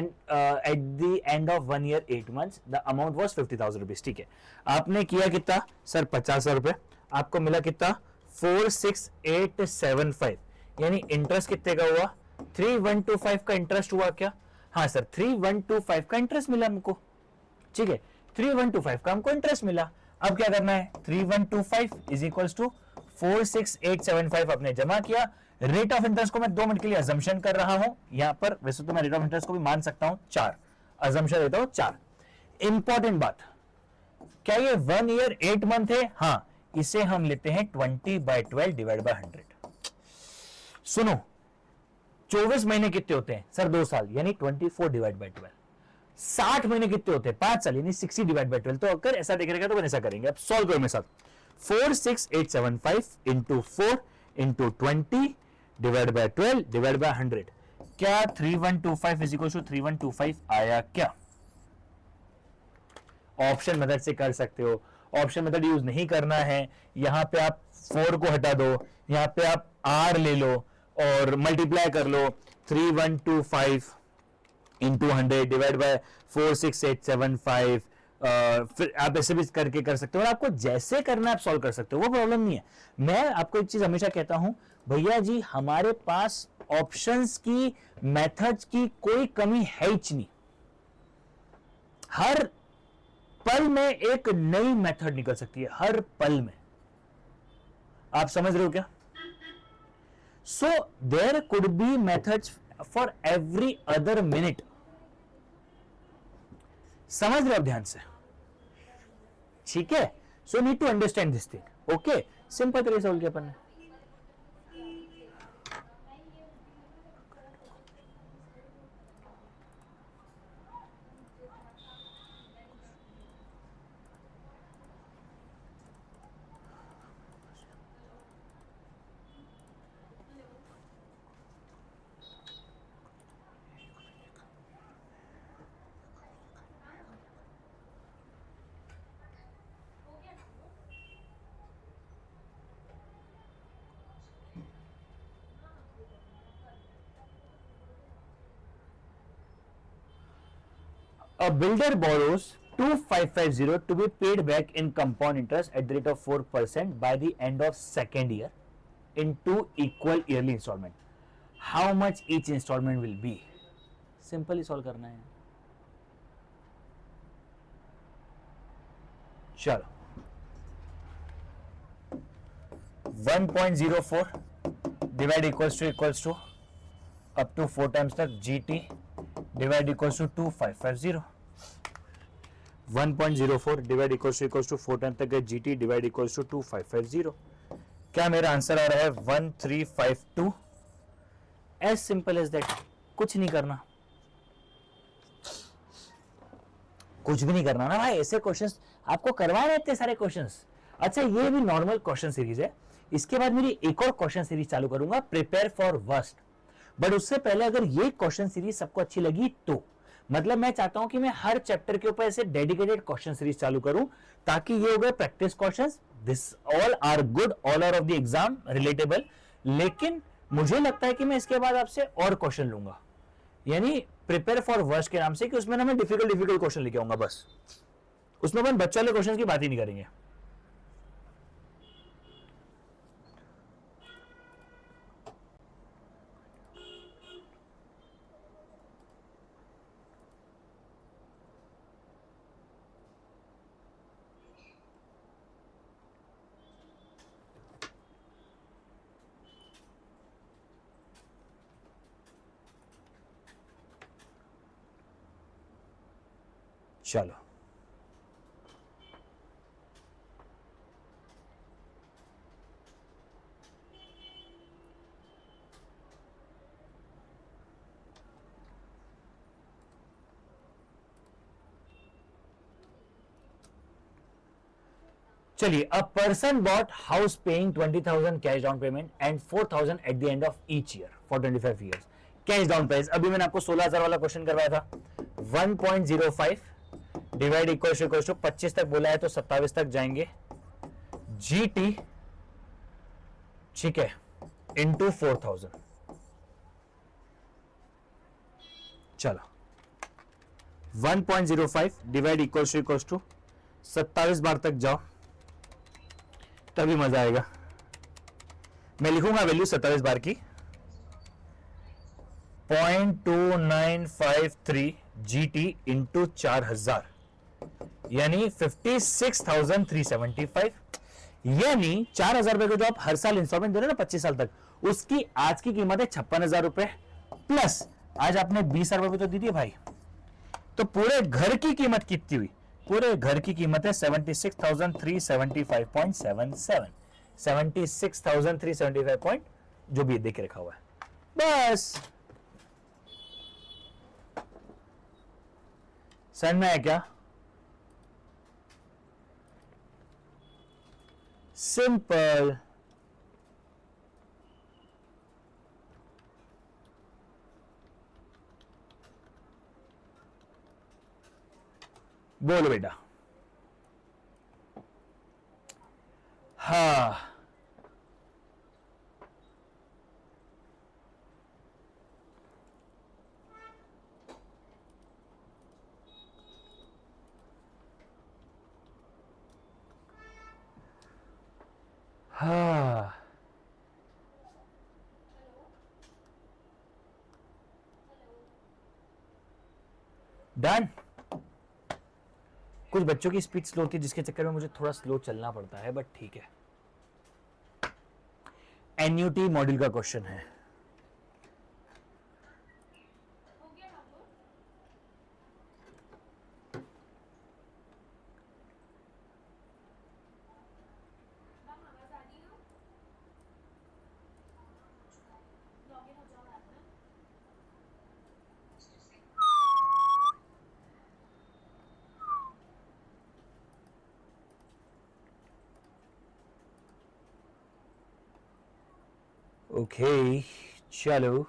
[SPEAKER 1] end of 1 year 8 months. The amount was 50,000 rupees. ठीक है, आपने किया कितना सर? 50,000 रुपए। आपको मिला कितना? 46875। यानी इंटरेस्ट कितने का हुआ? 3125 का इंटरेस्ट हुआ क्या? हाँ सर, 3125 का इंटरेस्ट मिला हमको। ठीक है, 3125 का हमको इंटरेस्ट मिला। अब क्या करना है? 3125 इज इक्वल्स टू 46875 आपने जमा किया। रेट ऑफ इंटरेस्ट को मैं 2 मिनट के लिए अजम्पशन कर रहा हूं यहां पर। वैसे तो मैं रेट ऑफ इंटरेस्ट को भी मान सकता हूं 4, अजम्पशन देता हूं 4। इंपॉर्टेंट बात, क्या ये 1 ईयर 8 मंथ है? हाँ, इसे हम लेते हैं 20/12 डिवाइड बाय 100। सुनो, 24 महीने कितने होते हैं सर? 2 साल, यानी 24 डिवाइड बाय 12। 60 महीने कितने होते हैं? 5 साल, यानी 60 डिवाइड बाय 12। तो अगर ऐसा देख रहेगा तो ऐसा करेंगे। अब सॉल्व करो मेरे साथ। 46875 into 4 into 20 divide by 12 divide by 100। क्या 3125 इज इक्वल टू 3125 आया क्या? ऑप्शन मेथड से कर सकते हो, ऑप्शन मेथड यूज नहीं करना है। यहां पे आप 4 को हटा दो, यहां पे आप r ले लो और मल्टीप्लाई कर लो। 3125 इंटू 100 डिवाइड बाय 46875। फिर आप ऐसे भी करके कर सकते हो, और आपको जैसे करना है आप सॉल्व कर सकते हो, वो प्रॉब्लम नहीं है। मैं आपको एक चीज हमेशा कहता हूं, भैया जी हमारे पास ऑप्शंस की, मेथड्स की कोई कमी है ही नहीं। हर पल में एक नई मेथड निकल सकती है, हर पल में। आप समझ रहे हो क्या? So there could be methods for every other minute. समझ रहे हो ध्यान से? ठीक है, so need to understand this thing. Okay, simple तरीके से किया अपन ने। A builder borrows 2550 to be paid back in compound interest at the rate of 4% by the end of second year. into equal yearly installment. How much each installment will be? Simple ही solve करना है. चलो 1.04 divide equals to up to 4 times तक GT divide equals to 2550. 1.04 divide equals to 4 times तक GT divide equals to 2550. क्या मेरा answer आ रहा है 1352. As simple as that. कुछ नहीं करना, कुछ भी नहीं करना ना भाई. ऐसे क्वेश्चंस आपको करवाए ना इतने सारे क्वेश्चंस. अच्छा ये भी नॉर्मल क्वेश्चन सीरीज है. इसके बाद मेरी एक और क्वेश्चन सीरीज चालू करूंगा, प्रिपेयर फॉर वर्स्ट. बट उससे पहले अगर ये क्वेश्चन सीरीज सबको अच्छी लगी तो मतलब मैं चाहता हूं कि मैं हर चैप्टर के ऊपर ऐसे डेडिकेटेड क्वेश्चन सीरीज चालू करूं, ताकि ये हो गए practice questions. This all are good, all are of the exam relatable. लेकिन मुझे लगता है कि मैं इसके बाद आपसे और क्वेश्चन लूंगा, यानी प्रिपेयर फॉर वर्स्ट के नाम से, कि उसमें ना मैं डिफिकल्ट क्वेश्चन लेके आऊंगा. बस उसमें अपन बच्चों वाले क्वेश्चन की बात ही नहीं करेंगे. चलो चलिए. A person bought house paying 20,000 cash down payment and 4,000 at the end of each year for 25 years. Cash down price अभी मैंने आपको 16,000 वाला क्वेश्चन करवाया था. 1.05 डिवाइड इक्वल टू 25 तक बोला है तो 27 तक जाएंगे. GT ठीक है इंटू 4,000. चलो 1.05 डिवाइड इक्वल टू 27 बार तक जाओ, तभी मजा आएगा. मैं लिखूंगा वैल्यू 27 बार की. 0.2953 GT इंटू 4,000 यानी 56,375. यानी 4,000 रुपए को जो आप हर साल इंस्टॉलमेंट दे रहे हो ना 25 साल तक, उसकी आज की कीमत है 56,000 रुपए. प्लस आज आपने 20,000 रुपए तो दी थी भाई, तो पूरे घर की कीमत कितनी हुई? पूरे घर की कीमत है 76,375.77. 76,375 पॉइंट जो भी देख के रखा हुआ है. बस समझ में आया क्या? सिंपल. बोलो बेटा. हाँ हाँ डन. कुछ बच्चों की स्पीड स्लो होती है जिसके चक्कर में मुझे थोड़ा स्लो चलना पड़ता है, बट ठीक है. एन्यूटी मॉड्यूल का क्वेश्चन है. ओके चलो.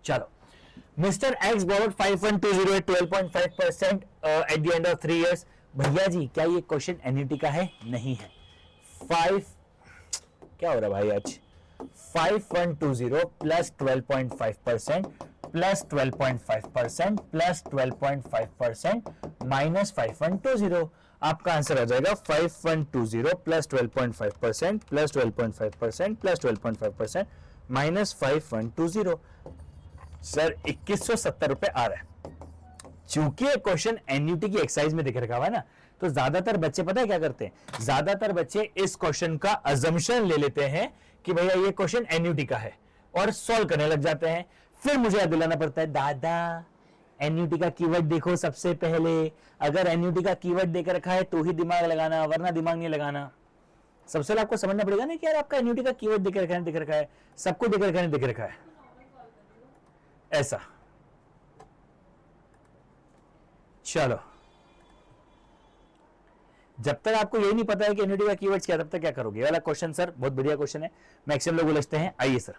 [SPEAKER 1] चलो mister x borrowed 5120 at 12.5% at the end of 3 years. भैया जी क्या ये क्वेश्चन एन्युटी का है? नहीं है. 5 क्या हो रहा है भाई आज? 5120 प्लस 12.5% प्लस 12.5% प्लस 12.5% माइनस 5120। आपका आंसर आ जाएगा 5120 plus 12.5% plus 12.5% plus 12.5% minus 5120। Sir 2170 रुपए आ रहा है। चूंकि ये क्वेश्चन एनयूटी की एक्सरसाइज में दिख रखा हुआ है ना, तो ज्यादातर बच्चे पता है क्या करते हैं, ज्यादातर बच्चे इस क्वेश्चन का अजम्पशन ले लेते हैं कि भैया ये क्वेश्चन एनयूटी का है और सॉल्व करने लग जाते हैं। फिर मुझे याद दिलाना पड़ता है, दादा एनयूटी का कीवर्ड देखो सबसे पहले, अगर एनयूटी का कीवर्ड देकर रखा है तो ही दिमाग लगाना, वरना दिमाग नहीं लगाना। सबसे पहले आपको समझना पड़ेगा ना कि यार आपका एनयूटी का कीवर्ड देकर रखा है, दिख रखा है, सबको देकर रखा है, दिख रखा है, ऐसा। चलो, जब तक आपको यही नहीं पता है कि एनयूटी का कीवर्ड्स क्या, तब तक क्या करोगे। वाला क्वेश्चन सर बहुत बढ़िया क्वेश्चन है, मैक्सिमम लोग उलझते हैं। आइए sir,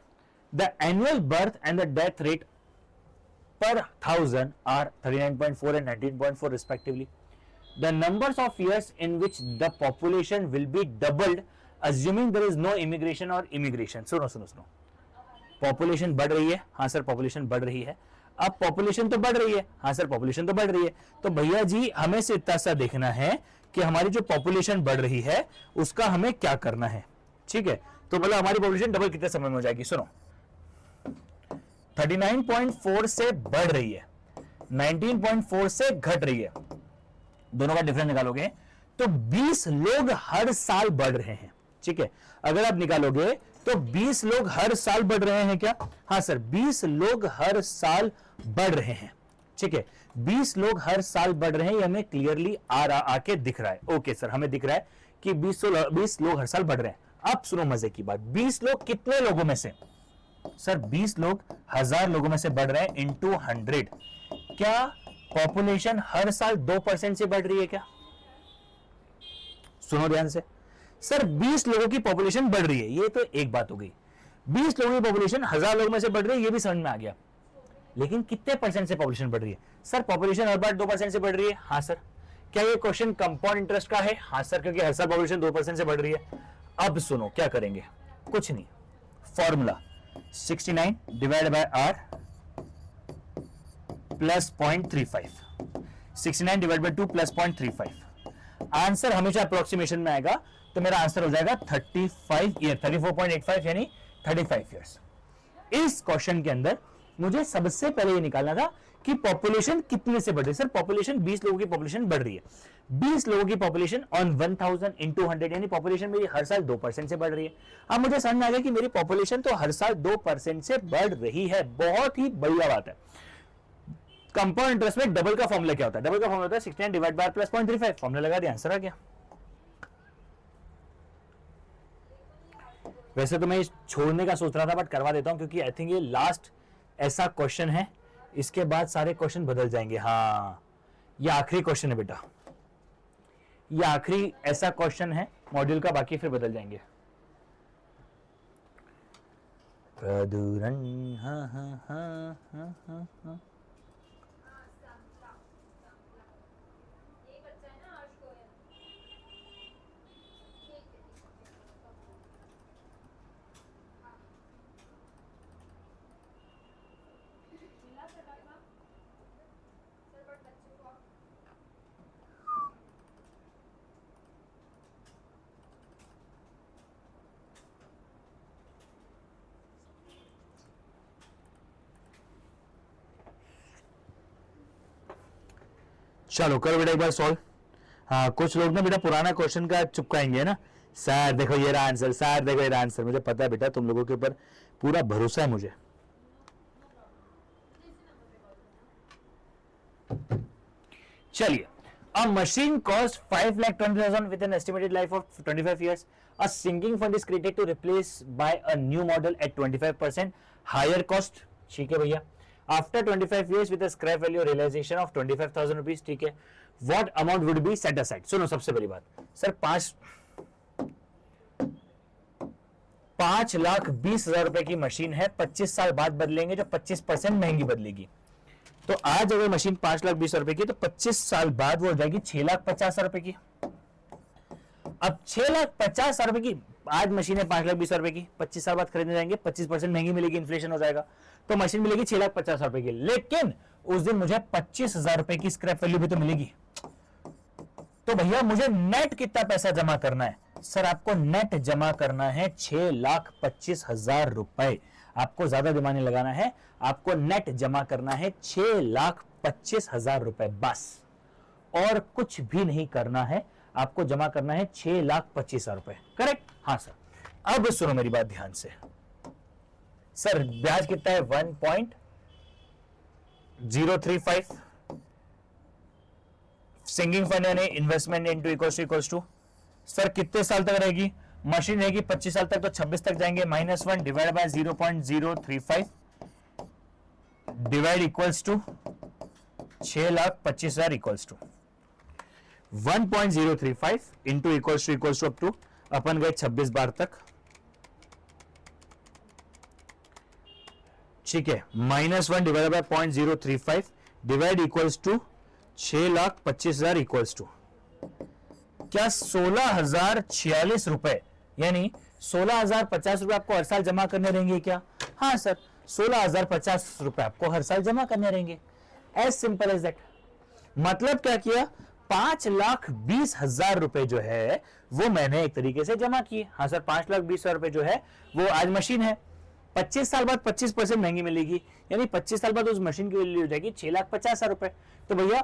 [SPEAKER 1] the annual birth and the death rate per 1000 are 39.4 and 19.4 respectively. The numbers of years in which the population will be doubled assuming there is no immigration or immigration. सुनो सुनो सुनो, population बढ़ रही है, हाँ sir population बढ़ रही है। अब पॉपुलेशन तो बढ़ रही है, हाँ सर पॉपुलेशन तो बढ़ रही है, तो भैया जी हमें से इतना सा देखना है कि हमारी जो पॉपुलेशन बढ़ रही है उसका हमें क्या करना है। ठीक है, तो बोला हमारी पॉपुलेशन डबल कितने समय में हो जाएगी। सुनो, 39.4 से बढ़ रही है, 19.4 से घट रही है, दोनों का डिफरेंस निकालोगे तो 20 लोग हर साल बढ़ रहे हैं। ठीक है, अगर आप निकालोगे तो 20 लोग हर साल बढ़ रहे हैं क्या, हाँ सर 20 लोग हर साल बढ़ रहे हैं। ठीक है, 20 लोग हर साल बढ़ रहे हैं, ये हमें क्लियरली आके दिख रहा है। ओके सर, हमें दिख रहा है कि 20 लोग हर साल बढ़ रहे हैं। अब सुनो मजे की बात, 20 लोग कितने लोगों में से, सर 20 लोग 1000 लोगों में से बढ़ रहे हैं इंटू 100। क्या पॉपुलेशन हर साल 2% से बढ़ रही है क्या? सुनो ध्यान से, सर 20 लोगों की पॉपुलेशन बढ़ रही है, ये तो एक बात हो गई। 20 लोगों की पॉपुलेशन 1000 लोगों में से बढ़ रही है, ये भी समझ में आ गया, लेकिन कितने परसेंट से पॉपुलेशन बढ़ रही है? सर पॉपुलेशन हर बार 2% से बढ़ रही है, हाँ सर। क्या ये क्वेश्चन कंपाउंड इंटरेस्ट का है? हाँ सर, क्योंकि हर साल पॉपुलेशन 2% से बढ़ रही है। अब सुनो क्या करेंगे, कुछ नहीं, formula 69 divide by R plus 0.35, 69 divide by 2 plus 0.35। Answer हमेशा अप्रोक्सीमेशन में आएगा, तो मेरा आंसर हो जाएगा 35 ईयर, 34.85 यानी 35 ईयर्स। इस क्वेश्चन के अंदर मुझे सबसे पहले ये निकालना था कि पॉपुलेशन कितने से बढ़ रही है। सर पॉपुलेशन 20 लोगों की पॉपुलेशन बढ़ रही है, 20 लोगों की पॉपुलेशन ऑन 1000 इंटू 100 यानी पॉपुलेशन मेरी हर साल 2% से बढ़ रही है। अब मुझे समझ में आ गया कि मेरी पॉपुलेशन तो हर साल 2% से बढ़ रही है, बहुत ही बढ़िया बात है। कंपाउंड इंटरेस्ट में डबल का फॉर्मूला क्या होता है? डबल का फॉर्मूला होता है 69 डिवाइड बाय प्लस 0.35, फॉर्मूला लगा दिया, आंसर आ गया। वैसे तो मैं छोड़ने का सोच रहा था, बट करवा देता हूं क्योंकि आई थिंक ये लास्ट ऐसा क्वेश्चन है, इसके बाद सारे क्वेश्चन बदल जाएंगे। हाँ, ये आखिरी क्वेश्चन है बेटा, ये आखिरी ऐसा क्वेश्चन है मॉड्यूल का, बाकी फिर बदल जाएंगे। प्रदूरन हाँ हाँ हाँ हाँ हाँ हाँ। चलो करो बेटा एक बार सॉल्व। हाँ, कुछ लोग ना बेटा पुराना क्वेश्चन का चुपकाएंगे ना, सर देखो ये रहा आंसर, सर देखो ये रहा आंसर। मुझे पता है बेटा, तुम लोगों के ऊपर पूरा भरोसा है मुझे। चलिए, a machine cost 5,20,000 with an estimated life of 25 years. A sinking fund is created to replace by a new model at 25% higher cost. ठीक है भैया। After 25 years with a scrap value realization of 25,000 rupees, ठीक है। What amount would be set aside? सुनो सबसे बड़ी बात, sir 5,20,000 रुपए की मशीन है, 25 साल बाद बदलेंगे, जो 25% महंगी बदलेगी। तो आज अगर मशीन 5,20,000 रुपए की, तो 25 साल बाद वो हो जाएगी 6,50,000 रुपए की। अब 6,50,000 रुपए की आज मशीन है 5,20,000 रुपए की, 25 साल बाद खरीदने जाएंगे 25% महंगी मिलेगी, इन्फ्लेशन हो जाएगा, तो मशीन मिलेगी 6,50,000 रुपए की। लेकिन उस दिन मुझे 25,000 रुपए की स्क्रैप वैल्यू भी तो मिलेगी। तो भैया मुझे नेट कितना पैसा जमा करना है? सर आपको नेट जमा करना है 6,25,000 रुपए। आपको ज्यादा दिमाग नहीं लगाना है, आपको नेट जमा करना है 6,25,000 रुपए बस, और कुछ भी नहीं करना है। आपको जमा करना है 6,25,000 रुपए, करेक्ट? हाँ सर। अब सुनो मेरी बात ध्यान से। सर ब्याज कितना है? 1.035। सिंगिंग फंड यानी investment into equals to, sir कितने साल तक रहेगी? मशीन रहेगी 25 साल तक, तो 26 तक जाएंगे। -1 divide by 0.035 divide equals to 6,25,000 equals to 1.035 into equals to up to, अपन गए 26 बार तक, ठीक है। -1 divide by 0.035 divide equals to 6,25,000 equals to क्या 16,046 रुपए, यानी 16,050 रुपए आपको हर साल जमा करने रहेंगे क्या? हाँ सर, 16,050 रुपए आपको हर साल जमा करने रहेंगे। As simple as that. मतलब क्या किया? 5,20,000 रुपए जो है वो मैंने एक तरीके से जमा किए। हाँ सर, 5,20,000 रुपए जो है वो आज मशीन है, 25 साल बाद 25% महंगी मिलेगी, यानी 25 साल बाद उस मशीन की वैल्यू हो जाएगी 6,50,000 रुपए। तो भैया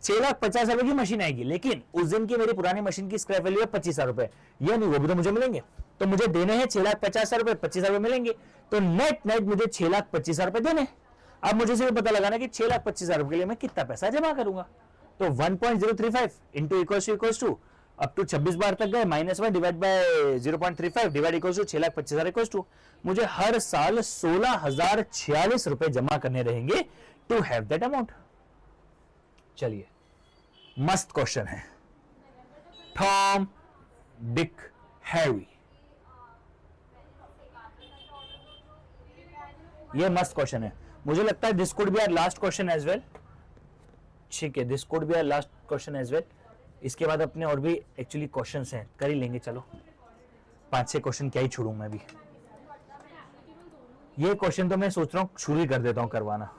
[SPEAKER 1] 6,50,000 रुपए की मशीन आएगी, लेकिन उस दिन की मेरी पुरानी मशीन की स्क्रैप वैल्यू है 25,000 रुपए, यानी वो भी तो मुझे मिलेंगे। तो मुझे देने हैं 6,50,000 रुपए, 25,000 रुपए मिलेंगे, तो नेट नेट मुझे 6,25,000 रुपए देने। अब मुझे सिर्फ पता लगाना कि 6,25,000 रुपए के लिए मैं कितना पैसा जमा करूंगा। तो 1.035 into equals to up to 26 बार तक गए, -1 divide by 0.35 divide equals to 6,25,000 equals to मुझे हर साल 16,046 रुपए जमा करने रहेंगे टू हैव दैट अमाउंट। चलिए, मस्त क्वेश्चन है। टॉम, डिक, हैरी, ये मस्त क्वेश्चन है। मुझे लगता है this could be our last question as well. ठीक है, this could be our last question as well. इसके बाद अपने और भी एक्चुअली क्वेश्चंस हैं, कर ही लेंगे। चलो 5-6 क्वेश्चन क्या ही छोड़ूं मैं भी। ये क्वेश्चन तो मैं सोच रहा हूं शुरू ही कर देता हूं करवाना,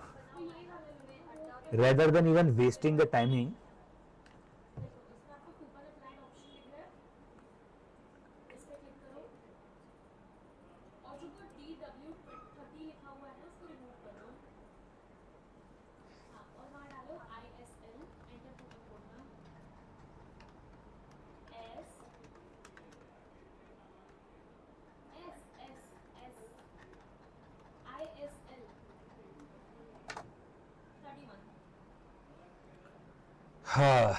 [SPEAKER 1] rather than even wasting the timing. हाँ,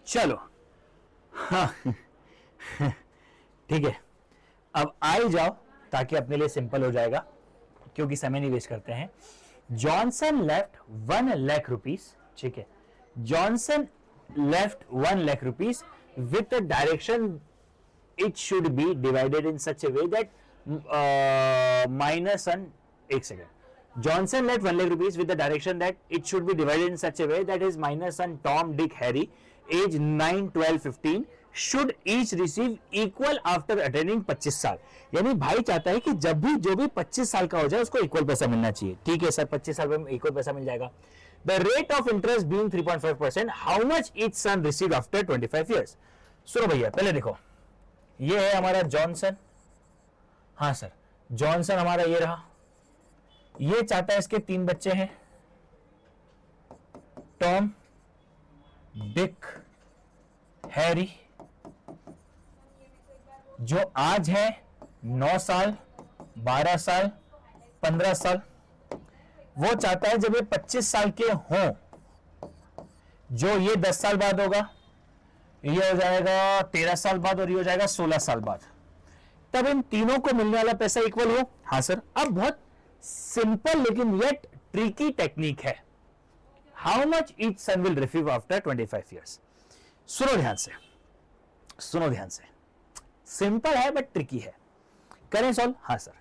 [SPEAKER 1] चलो, हाँ ठीक है, अब आ ही जाओ ताकि अपने लिए सिंपल हो जाएगा, क्योंकि समय नहीं वेस्ट करते हैं। जॉनसन लेफ्ट 1 लाख रुपीस, ठीक है, Johnson left 1 lakh rupees with the direction it should be divided in such a way that minus an, एक second, Johnson left 1 lakh rupees with the direction that it should be divided in such a way that his minus son Tom, Dick, Harry, age 9, 12, 15 should each receive equal after attaining 25 साल। यानी भाई चाहता है कि जब भी जो भी 25 साल का हो जाए उसको इक्वल पैसा मिलना चाहिए। ठीक है सर, 25 साल में इक्वल पैसा मिल जाएगा। The rate of interest being 3.5%, how much each son received after 25 years? सुनो भैया, पहले देखो, ये है हमारा जॉनसन। हाँ सर, जॉनसन हमारा ये रहा। ये चाहता है इसके 3 बच्चे हैं, टॉम, डिक, हैरी, जो आज है 9 साल, 12 साल, 15 साल। वो चाहता है जब ये 25 साल के हों, जो ये 10 साल बाद होगा, ये हो जाएगा 13 साल बाद, और ये हो जाएगा 16 साल बाद, तब इन तीनों को मिलने वाला पैसा इक्वल हो। हाँ सर, अब बहुत सिंपल लेकिन येट ट्रिकी टेक्निक है। How much each son will receive after 25 years. सुनो ध्यान से, सुनो ध्यान से, सिंपल है बट ट्रिकी है। करें सॉल्व? हाँ सर,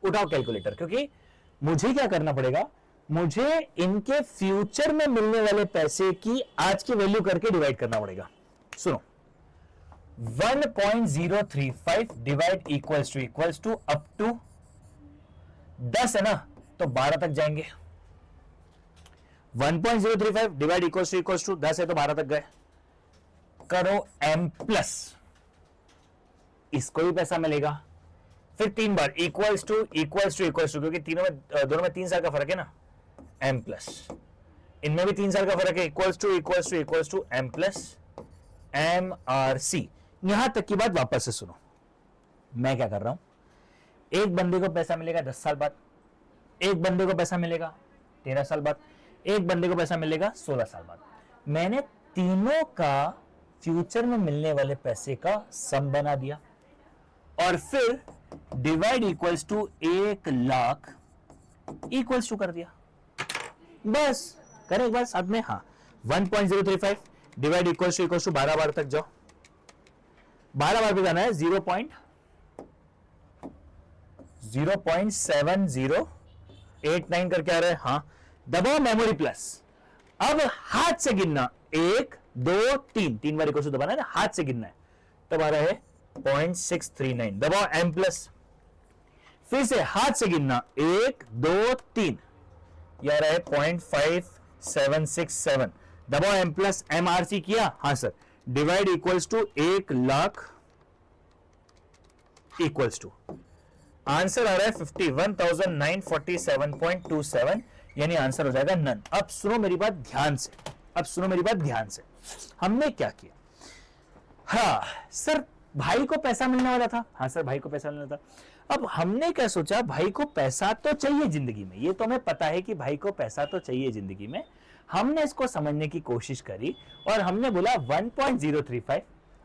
[SPEAKER 1] उठाओ कैलकुलेटर, क्योंकि मुझे क्या करना पड़ेगा, मुझे इनके फ्यूचर में मिलने वाले पैसे की आज की वैल्यू करके डिवाइड करना पड़ेगा। सुनो, 1.035 divide equals to up to 10 है ना, तो 12 तक जाएंगे। 1.035 डिवाइड इक्वल्स टू 10 है तो 12 तक गए। करो m प्लस, इसको भी पैसा मिलेगा, फिर 3 बार इक्वल्स टू क्योंकि तीनों में दोनों में 3 साल का फर्क है ना, m प्लस, इनमें भी 3 साल का फर्क है, इक्वल्स टू m प्लस एम आर सी। यहां तक की बात वापस से सुनो, मैं क्या कर रहा हूं, एक बंदे को पैसा मिलेगा 10 साल बाद, एक बंदे को पैसा मिलेगा 13 साल बाद, एक बंदे को पैसा मिलेगा 16 साल बाद। मैंने तीनों का फ्यूचर में मिलने वाले पैसे का सम बना दिया और फिर divide equals to 1 lakh equals to कर दिया। बस करें एक बार साथ में, हाँ 1.035 डिवाइड इक्वल्स टू 12 बार तक जाओ, 12 बार पे जाना है, 0.7089 करके आ रहा है, हाँ दबाओ मेमोरी प्लस। अब हाथ से गिनना, 1 2 3, 3 बार इक्वल्स टू दबाना है ना, हाथ से गिनना है, तब आ रहा है 0.639, दबाओ m प्लस, फिर से हाथ से गिनना 1 2 3, यह आ रहा है 0.5767, दबाओ m प्लस, MRC किया, हाँ sir, divide equals to 1 lakh equals to, answer आ रहा है 51,947.27, यानी आंसर हो जाएगा नन। अब सुनो मेरी बात ध्यान से, हमने क्या किया, हाँ सर भाई को पैसा मिलने वाला था, हाँ सर भाई को पैसा मिलना था। अब हमने क्या सोचा, भाई को पैसा तो चाहिए जिंदगी में, ये तो हमें पता है कि भाई को पैसा तो चाहिए जिंदगी में। हमने इसको समझने की कोशिश करी और हमने बोला 1.035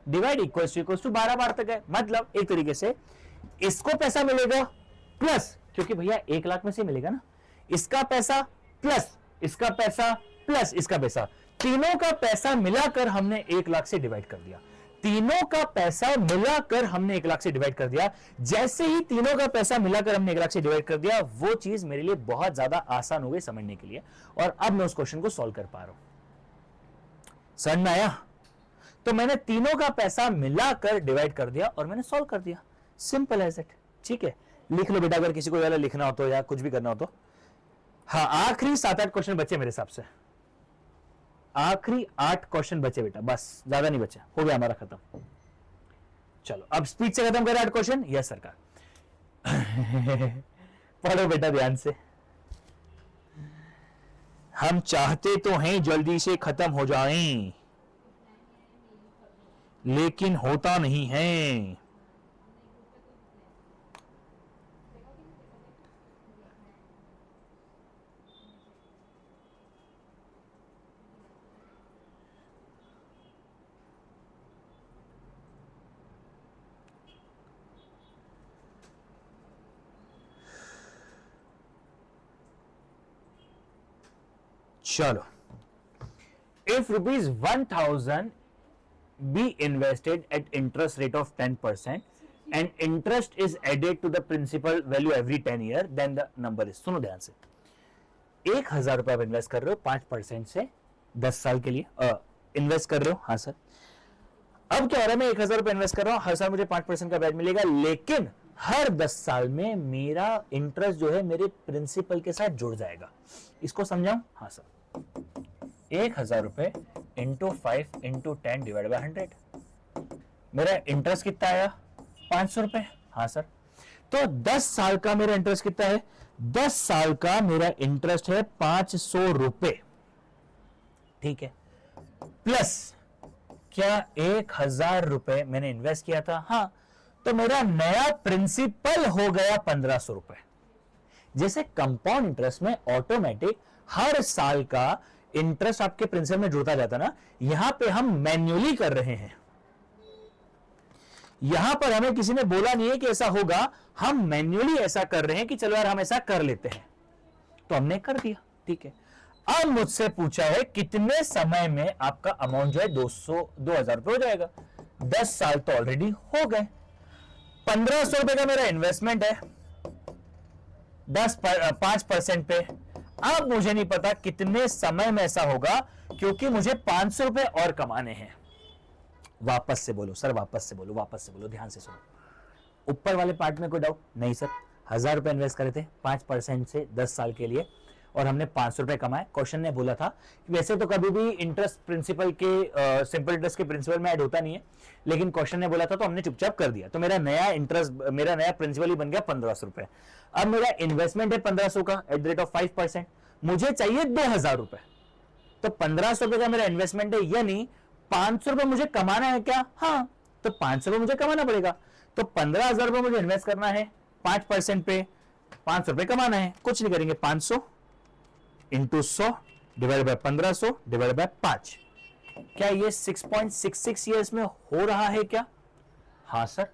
[SPEAKER 1] डिवाइड इक्वल्स टू 12 बार तक है, मतलब एक तरीके से इसको पैसा मिलेगा प्लस, क्योंकि भैया 1 लाख में से मिलेगा ना, इसका पैसा प्लस इसका पैसा प्लस इसका पैसा, तीनों का पैसा मिलाकर हमने 1 लाख से डिवाइड कर दिया। तीनों का पैसा मिलाकर हमने 1 लाख से डिवाइड कर दिया। जैसे ही तीनों का पैसा मिलाकर हमने 1 लाख से डिवाइड कर दिया, वो चीज मेरे लिए बहुत ज्यादा आसान हो गई समझने के लिए, और अब मैं उस क्वेश्चन को सॉल्व कर पा रहा हूं। समझ में आया? तो मैंने तीनों का पैसा मिलाकर डिवाइड कर दिया और मैंने सॉल्व कर दिया, सिंपल एज इट। ठीक है, लिख लो बेटा, अगर किसी को वाला लिखना हो तो या कुछ भी करना हो तो। हाँ, आखिरी 7-8 क्वेश्चन बचे मेरे हिसाब से, आखिरी 8 क्वेश्चन बचे बेटा, बस ज्यादा नहीं बचे, हो गया हमारा खत्म। चलो अब स्पीड से खत्म करें 8 क्वेश्चन। यस सरकार। पढ़ो बेटा ध्यान से। हम चाहते तो हैं जल्दी से खत्म हो जाएं, लेकिन होता नहीं है। चलो, if rupees 1000 be invested at interest rate of 10% and interest is added to the principal value every 10 year, then the number is, सुनो ध्यान से, 1000 रुपए आप इन्वेस्ट कर रहे हो 5% से 10 साल के लिए इन्वेस्ट कर रहे हो। हाँ सर, अब क्या हो रहा है, मैं 1000 रुपए इन्वेस्ट कर रहा हूं, हर साल मुझे 5% का ब्याज मिलेगा, लेकिन हर 10 साल में मेरा इंटरेस्ट जो है मेरे प्रिंसिपल के साथ जुड़ जाएगा। इसको समझाऊं? हाँ सर, 1000 रुपए इंटू 5 इंटू 10 डिवाइड बाय 100, मेरा इंटरेस्ट कितना आया? 500 रुपए। हाँ सर, तो 10 साल का मेरा इंटरेस्ट कितना है? 10 साल का मेरा इंटरेस्ट है 500 रुपए। ठीक है, प्लस क्या 1000 रुपए मैंने इन्वेस्ट किया था? हाँ, तो मेरा नया प्रिंसिपल हो गया 1500 रुपए। जैसे कंपाउंड इंटरेस्ट में ऑटोमेटिक हर साल का इंटरेस्ट आपके प्रिंसिपल में जुड़ता जाता ना, यहां पे हम मैन्युअली कर रहे हैं। यहां पर हमें किसी ने बोला नहीं है कि ऐसा होगा, हम मैन्युअली ऐसा कर रहे हैं कि चलो यार हम ऐसा कर लेते हैं, तो हमने कर दिया। ठीक है, अब मुझसे पूछा है कितने समय में आपका अमाउंट जो है 2000 रुपए हो जाएगा। 10 साल तो ऑलरेडी हो गए, 1500 रुपए का मेरा इन्वेस्टमेंट है, 5% पे। अब मुझे नहीं पता कितने समय में ऐसा होगा, क्योंकि मुझे 500 रुपए और कमाने हैं। वापस से बोलो सर, वापस से बोलो, वापस से बोलो, ध्यान से सुनो। ऊपर वाले पार्ट में कोई डाउट नहीं सर? 1000 रुपए इन्वेस्ट करे थे 5% से 10 साल के लिए, और हमने 500 रुपए कमाए। क्वेश्चन ने बोला था कि वैसे तो कभी भी इंटरेस्ट प्रिंसिपल के सिंपल इंटरेस्ट के प्रिंसिपल में ऐड होता नहीं है, लेकिन क्वेश्चन ने बोला था तो हमने चुपचाप कर दिया। तो मेरा नया इंटरेस्ट, मेरा नया प्रिंसिपल ही बन गया 1500 रुपए। अब मेरा इन्वेस्टमेंट है 1500 का एट द रेट ऑफ 5%, मुझे चाहिए 2000 रुपए। तो 1500 रुपए का मेरा इन्वेस्टमेंट है, यानी 500 रुपए मुझे कमाना है क्या? हाँ, तो 500 रुपए मुझे कमाना पड़ेगा। तो 15,000 रुपए मुझे इन्वेस्ट करना है 5% पे, 500 रुपए कमाना है। कुछ नहीं करेंगे, 500 into 100 divide by 1500 divide by 5। क्या ये 6.66 ईयर्स में हो रहा है क्या? हाँ सर।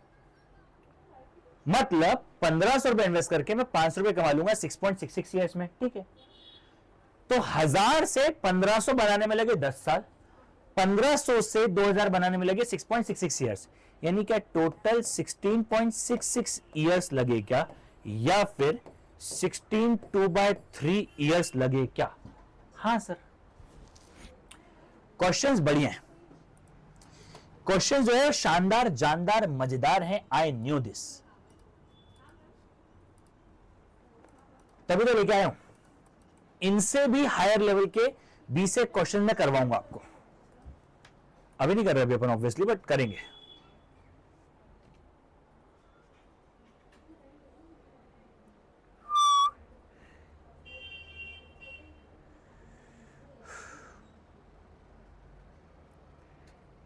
[SPEAKER 1] मतलब 1500 रुपए इन्वेस्ट करके मैं 500 रुपए कमा लूंगा 6.66 ईयर्स में। ठीक है, तो 1000 से 1500 बनाने में लगे 10 साल, 1500 से 2000 बनाने में लगे 6.66 ईयर्स, यानी क्या टोटल 16.66 ईयर्स लगे क्या, या फिर 16 2/3 ईयर्स लगे क्या? हाँ सर। क्वेश्चंस बढ़िया हैं, क्वेश्चंस जो है शानदार, जानदार, मजेदार है। आई न्यू दिस, तभी तो लेके आया हूं। इनसे भी हायर लेवल के 20 क्वेश्चन मैं करवाऊंगा आपको। अभी नहीं कर रहे अभी अपन ऑब्वियसली, बट करेंगे।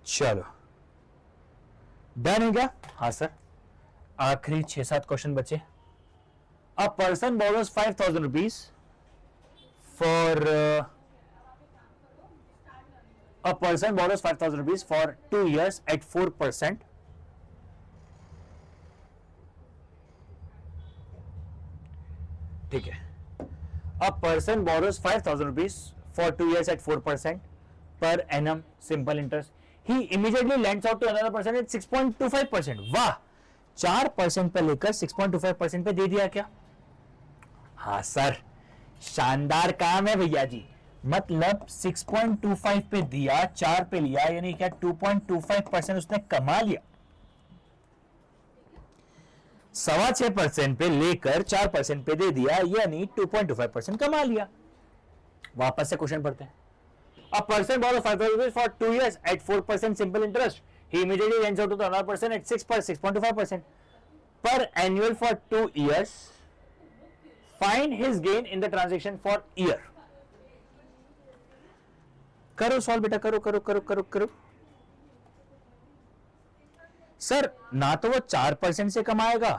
[SPEAKER 1] चलो, डन है क्या? हाँ सर। आखिरी 6-7 क्वेश्चन बचे। A person borrows 5,000 rupees for a person borrows 5,000 rupees for 2 years at 4%. ठीक है, a person borrows 5,000 rupees for 2 years at 4% per annum simple interest. He immediately lends out to another person at 6.25%. वाह, 4% पे लेकर 6.25% पे दे दिया क्या? हाँ sir, शानदार काम है भैया जी। मतलब 6.25 पे दिया, 4 पे लिया, यानी क्या 2.25% उसने कमा लिया। 6.25% पे लेकर 4% पे दे दिया, यानी 2.25% कमा लिया। वापस से क्वेश्चन पढ़ते हैं। A person borrows 5,000 rupees for 2 years at 4% simple interest. He immediately lends out to the other person at 6.25% per annual for 2 years. Find his gain in the transaction for year. करो solve बेटा, करो करो करो करो करो। Sir, ना तो वो 4% से कमाएगा,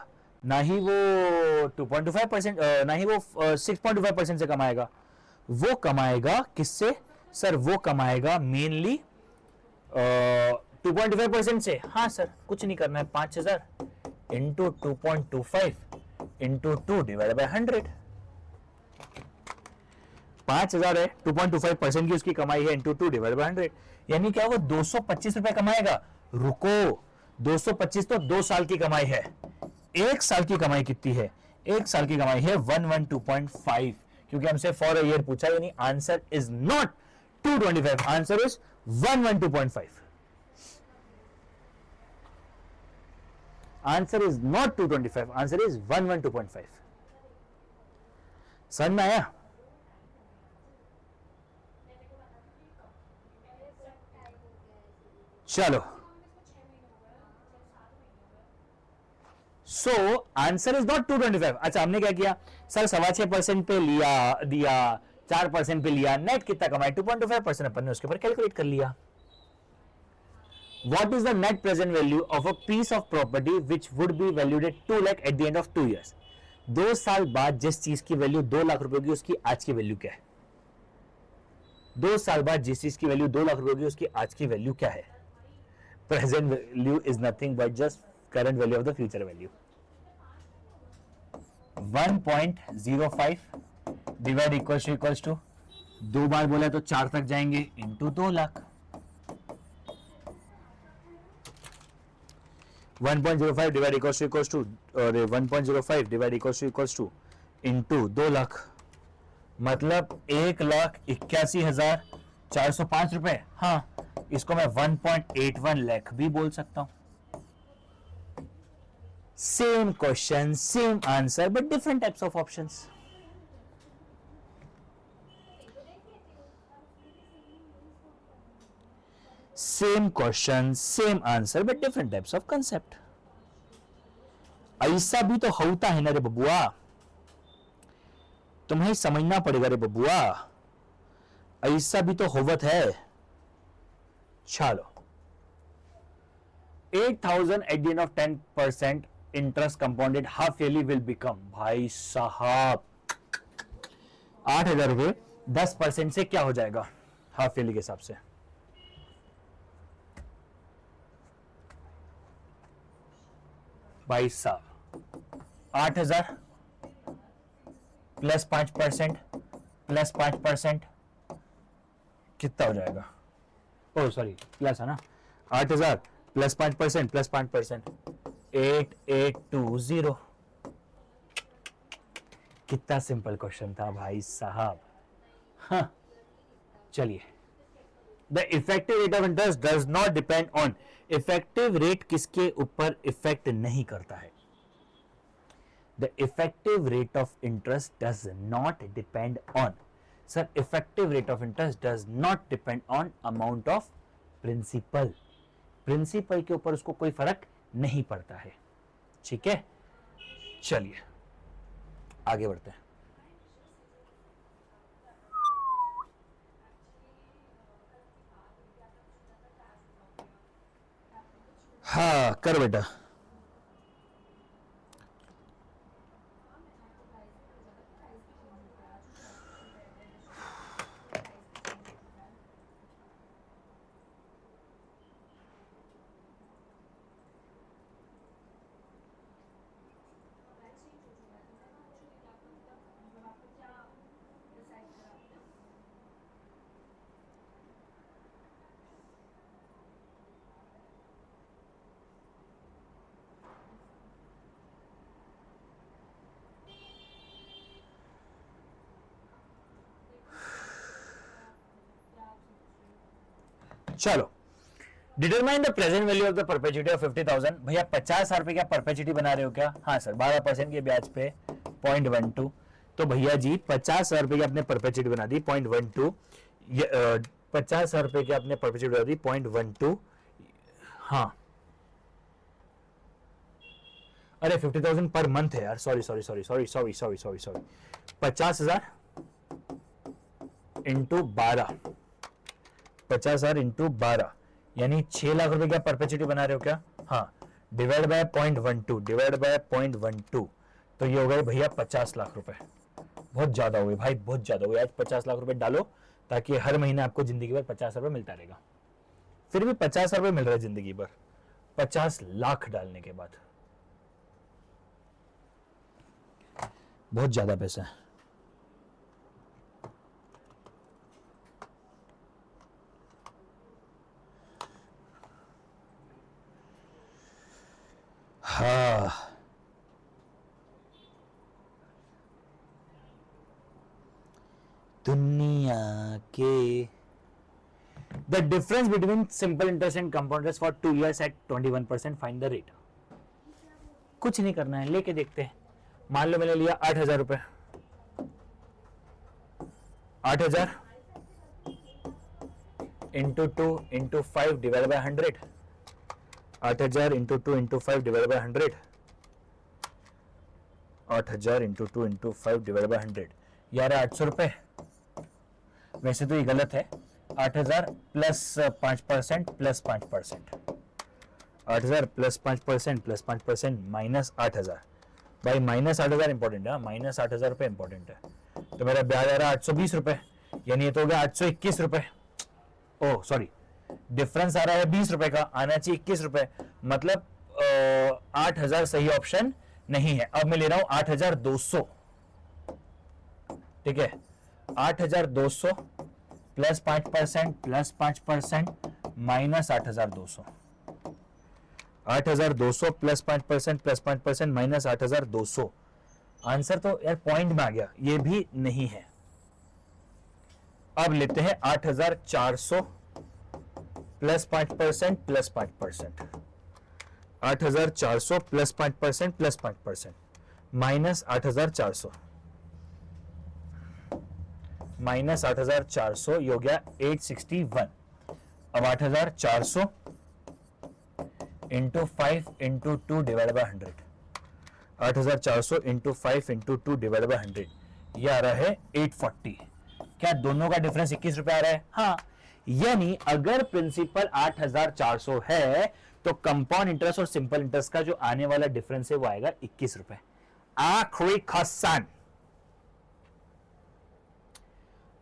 [SPEAKER 1] ना ही वो 2.25%, ना ही वो 6.25% से कमाएगा। वो कमाएगा किससे? सर, वो कमाएगा मेनली 2.25% से। हाँ सर, कुछ नहीं करना है, 5,000 इंटू 2.25 इंटू 2 डिवाइड बाय 100। 5,000 है, 2.25% की उसकी कमाई है, इंटू 2 डिवाइड बाय 100, यानी क्या वो 225 रुपए कमाएगा। रुको, 225 तो 2 साल की कमाई है। 1 साल की कमाई कितनी है? 1 साल की कमाई है 112.5, क्योंकि हमसे फॉर अ ईयर पूछा, यानी answer is not 225, answer is 112.5। Answer is not 225, answer is 112.5। समझ में आया? चलो, सो आंसर इज नॉट 225। अच्छा, हमने क्या किया सर? 6.25% पे लिया, दिया 4% पे लिया, नेट कितना कमाया? 2.25%। अपन ने उसके ऊपर कैलकुलेट कर लिया। What is the net present value of a piece of property which would be valued at 2 lakh at the end of 2 years? 2 साल बाद जिस चीज की वैल्यू 2 लाख रुपए होगी, उसकी आज की वैल्यू क्या है? 2 साल बाद जिस चीज की वैल्यू 2 लाख रुपए होगी, उसकी आज की वैल्यू क्या है? Present value is nothing but just current value of the future value. 1.05 divide equals to 2 बार बोला तो 4 तक जाएंगे, into 2 lakh. 1.05 divide equals to 1.05 divide equals to into 2 lakh, मतलब 1,81,405 रुपए। हाँ, इसको मैं 1.81 लाख भी बोल सकता हूं। Same question, same answer, but different types of options. Same question, same answer, but different types of concept. ऐसा भी तो होता है ना रे बबुआ, तुम्हें समझना पड़ेगा रे बबुआ, ऐसा भी तो होवत है। चलो, 8,000 at the end of 10% interest compounded half yearly will become, भाई साहब 8,000 रुपए 10% से क्या हो जाएगा हाफ ईयरली के हिसाब से? भाई साहब 8,000 प्लस 5% प्लस 5% कितना हो जाएगा? ओ सॉरी, प्लस है ना, 8,000 प्लस 5% प्लस 5%, 8,820। कितना सिंपल क्वेश्चन था भाई साहब। हाँ, चलिए, the effective rate of interest does not depend on, effective rate किसके ऊपर इफेक्ट नहीं करता है? The effective rate of interest does not depend on, sir effective rate of interest does not depend on amount of principal, principal के ऊपर उसको कोई फर्क नहीं पड़ता है। ठीक है, चलिए आगे बढ़ते हैं। हाँ कर बेटा। चलो, determine the present value of the perpetuity of 50,000। भैया 50,000 रुपए क्या परपेचुइटी बना रहे हो क्या? हाँ सर, 12% के ब्याज पे 0.12। तो भैया जी 50,000 रुपए की आपने परपेचुइटी बना दी 0.12, 50,000 रुपए की आपने परपेचुइटी बना दी 0.12। हाँ, अरे 50,000 पर मंथ है यार, sorry sorry sorry sorry sorry sorry sorry sorry 50,000 into 12, 50,000 into 12 यानी 6 लाख रुपए क्या परपेचुइटी बना रहे हो क्या? हाँ, डिवाइड बाय 0.12, डिवाइड बाय 0.12, तो ये हो गए भैया 50 लाख रुपए। बहुत ज्यादा हो गए भाई, बहुत ज्यादा हो गए। आज 50 लाख रुपए डालो ताकि हर महीने आपको जिंदगी भर 50 रुपए मिलता रहेगा। फिर भी 50 रुपए मिल रहा है जिंदगी भर, 50 लाख डालने के बाद बहुत ज्यादा पैसा है। हाँ, दुनिया के the difference between simple interest and compound interest for 2 years at 21%, find the rate. कुछ नहीं करना है, लेके देखते हैं। मान लो मैंने लिया 8,000 रुपए, 8,000 into 2 into 5 divide by 100, 8,000 into 2 into 5 divide by 100, 8,000 into 2 into 5 divide by 100 यार 800 रुपए। वैसे तो ये गलत है, 8,000 plus 5% plus 5%, 8,000 plus 5% plus 5% minus 8,000। भाई माइनस 8,000 इंपॉर्टेंट है, माइनस 8,000 रुपए इंपॉर्टेंट है। तो मेरा ब्याज आ रहा है 820 रुपए, यानी ये तो हो गया 821 रुपए। ओह सॉरी, डिफरेंस आ रहा है 20 रुपए का, आना चाहिए 21 रुपए, मतलब 8,000 सही ऑप्शन नहीं है। अब मैं ले रहा हूं 8,200, ठीक है, 8,200 plus 5% plus 5% minus 8,200, 8,200 plus 5% plus 5% minus 8,200, answer तो यार पॉइंट में आ गया, ये भी नहीं है। अब लेते हैं 8,400 plus 5% plus 5%, 8,400 plus 5% plus 5% minus 8,400 minus 8,400 ये हो गया 861। अब 8,400 into 5 into 2 divide by 100, 8,400 into 5 into 2 divide by 100, ये आ रहा है 840। क्या दोनों का डिफरेंस 21 रुपए आ रहा है? हाँ, यानी अगर प्रिंसिपल 8,400 है तो कंपाउंड इंटरेस्ट और सिंपल इंटरेस्ट का जो आने वाला डिफरेंस है वो आएगा 21 रुपए। आखिरी question.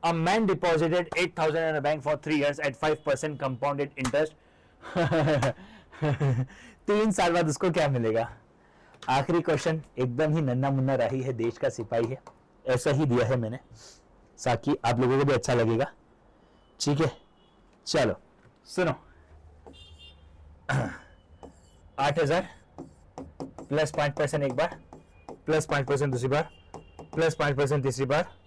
[SPEAKER 1] A man deposited 8,000 in a bank for 3 years at 5% compounded interest. 3 साल बाद उसको क्या मिलेगा? आखिरी क्वेश्चन, एकदम ही नन्ना मुन्ना राही है, देश का सिपाही है, ऐसा ही दिया है मैंने ताकि आप लोगों को भी अच्छा लगेगा। ठीक है, चलो सुनो। 8,000 प्लस 5% एक बार, प्लस 5% दूसरी बार, प्लस 5% तीसरी बार,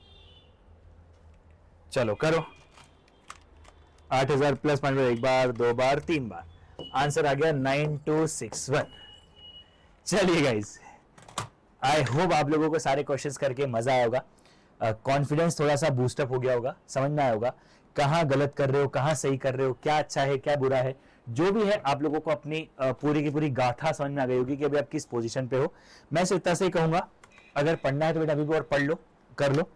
[SPEAKER 1] चलो करो। 8,000 प्लस 5 एक बार, 2 बार, 3 बार, आंसर आ गया 9261। चलिए गाइस, आई होप आप लोगों को सारे क्वेश्चंस करके मजा आया होगा, कॉन्फिडेंस थोड़ा सा बूस्टअप हो गया होगा, समझ में आया होगा कहाँ गलत कर रहे हो, कहाँ सही कर रहे हो, क्या अच्छा है क्या बुरा है, जो भी है आप लोगों को अपनी पूरी की पूरी गाथा समझ में आ गई होगी कि अभी आप किस पोजीशन पे हो। मैं सिर्फ इतना से ही कहूंगा, अगर पढ़ना है तो बेटा अभी भी और पढ़ लो, कर लो,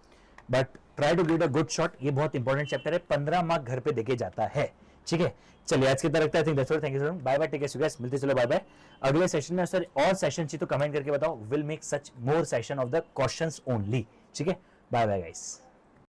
[SPEAKER 1] but try to give a good shot. ये बहुत इंपॉर्टेंट चैप्टर है, 15 मार्क घर पे देके जाता है। ठीक है, चलिए आज की तरह रखता है। Thank you so much, bye bye, take care, मिलते चलो, बाय बाय। अगले सेशन में सर और सेशन चाहिए तो कमेंट करके बताओ, will make such more session of the questions only. ठीक है, बाय बाय गाइस।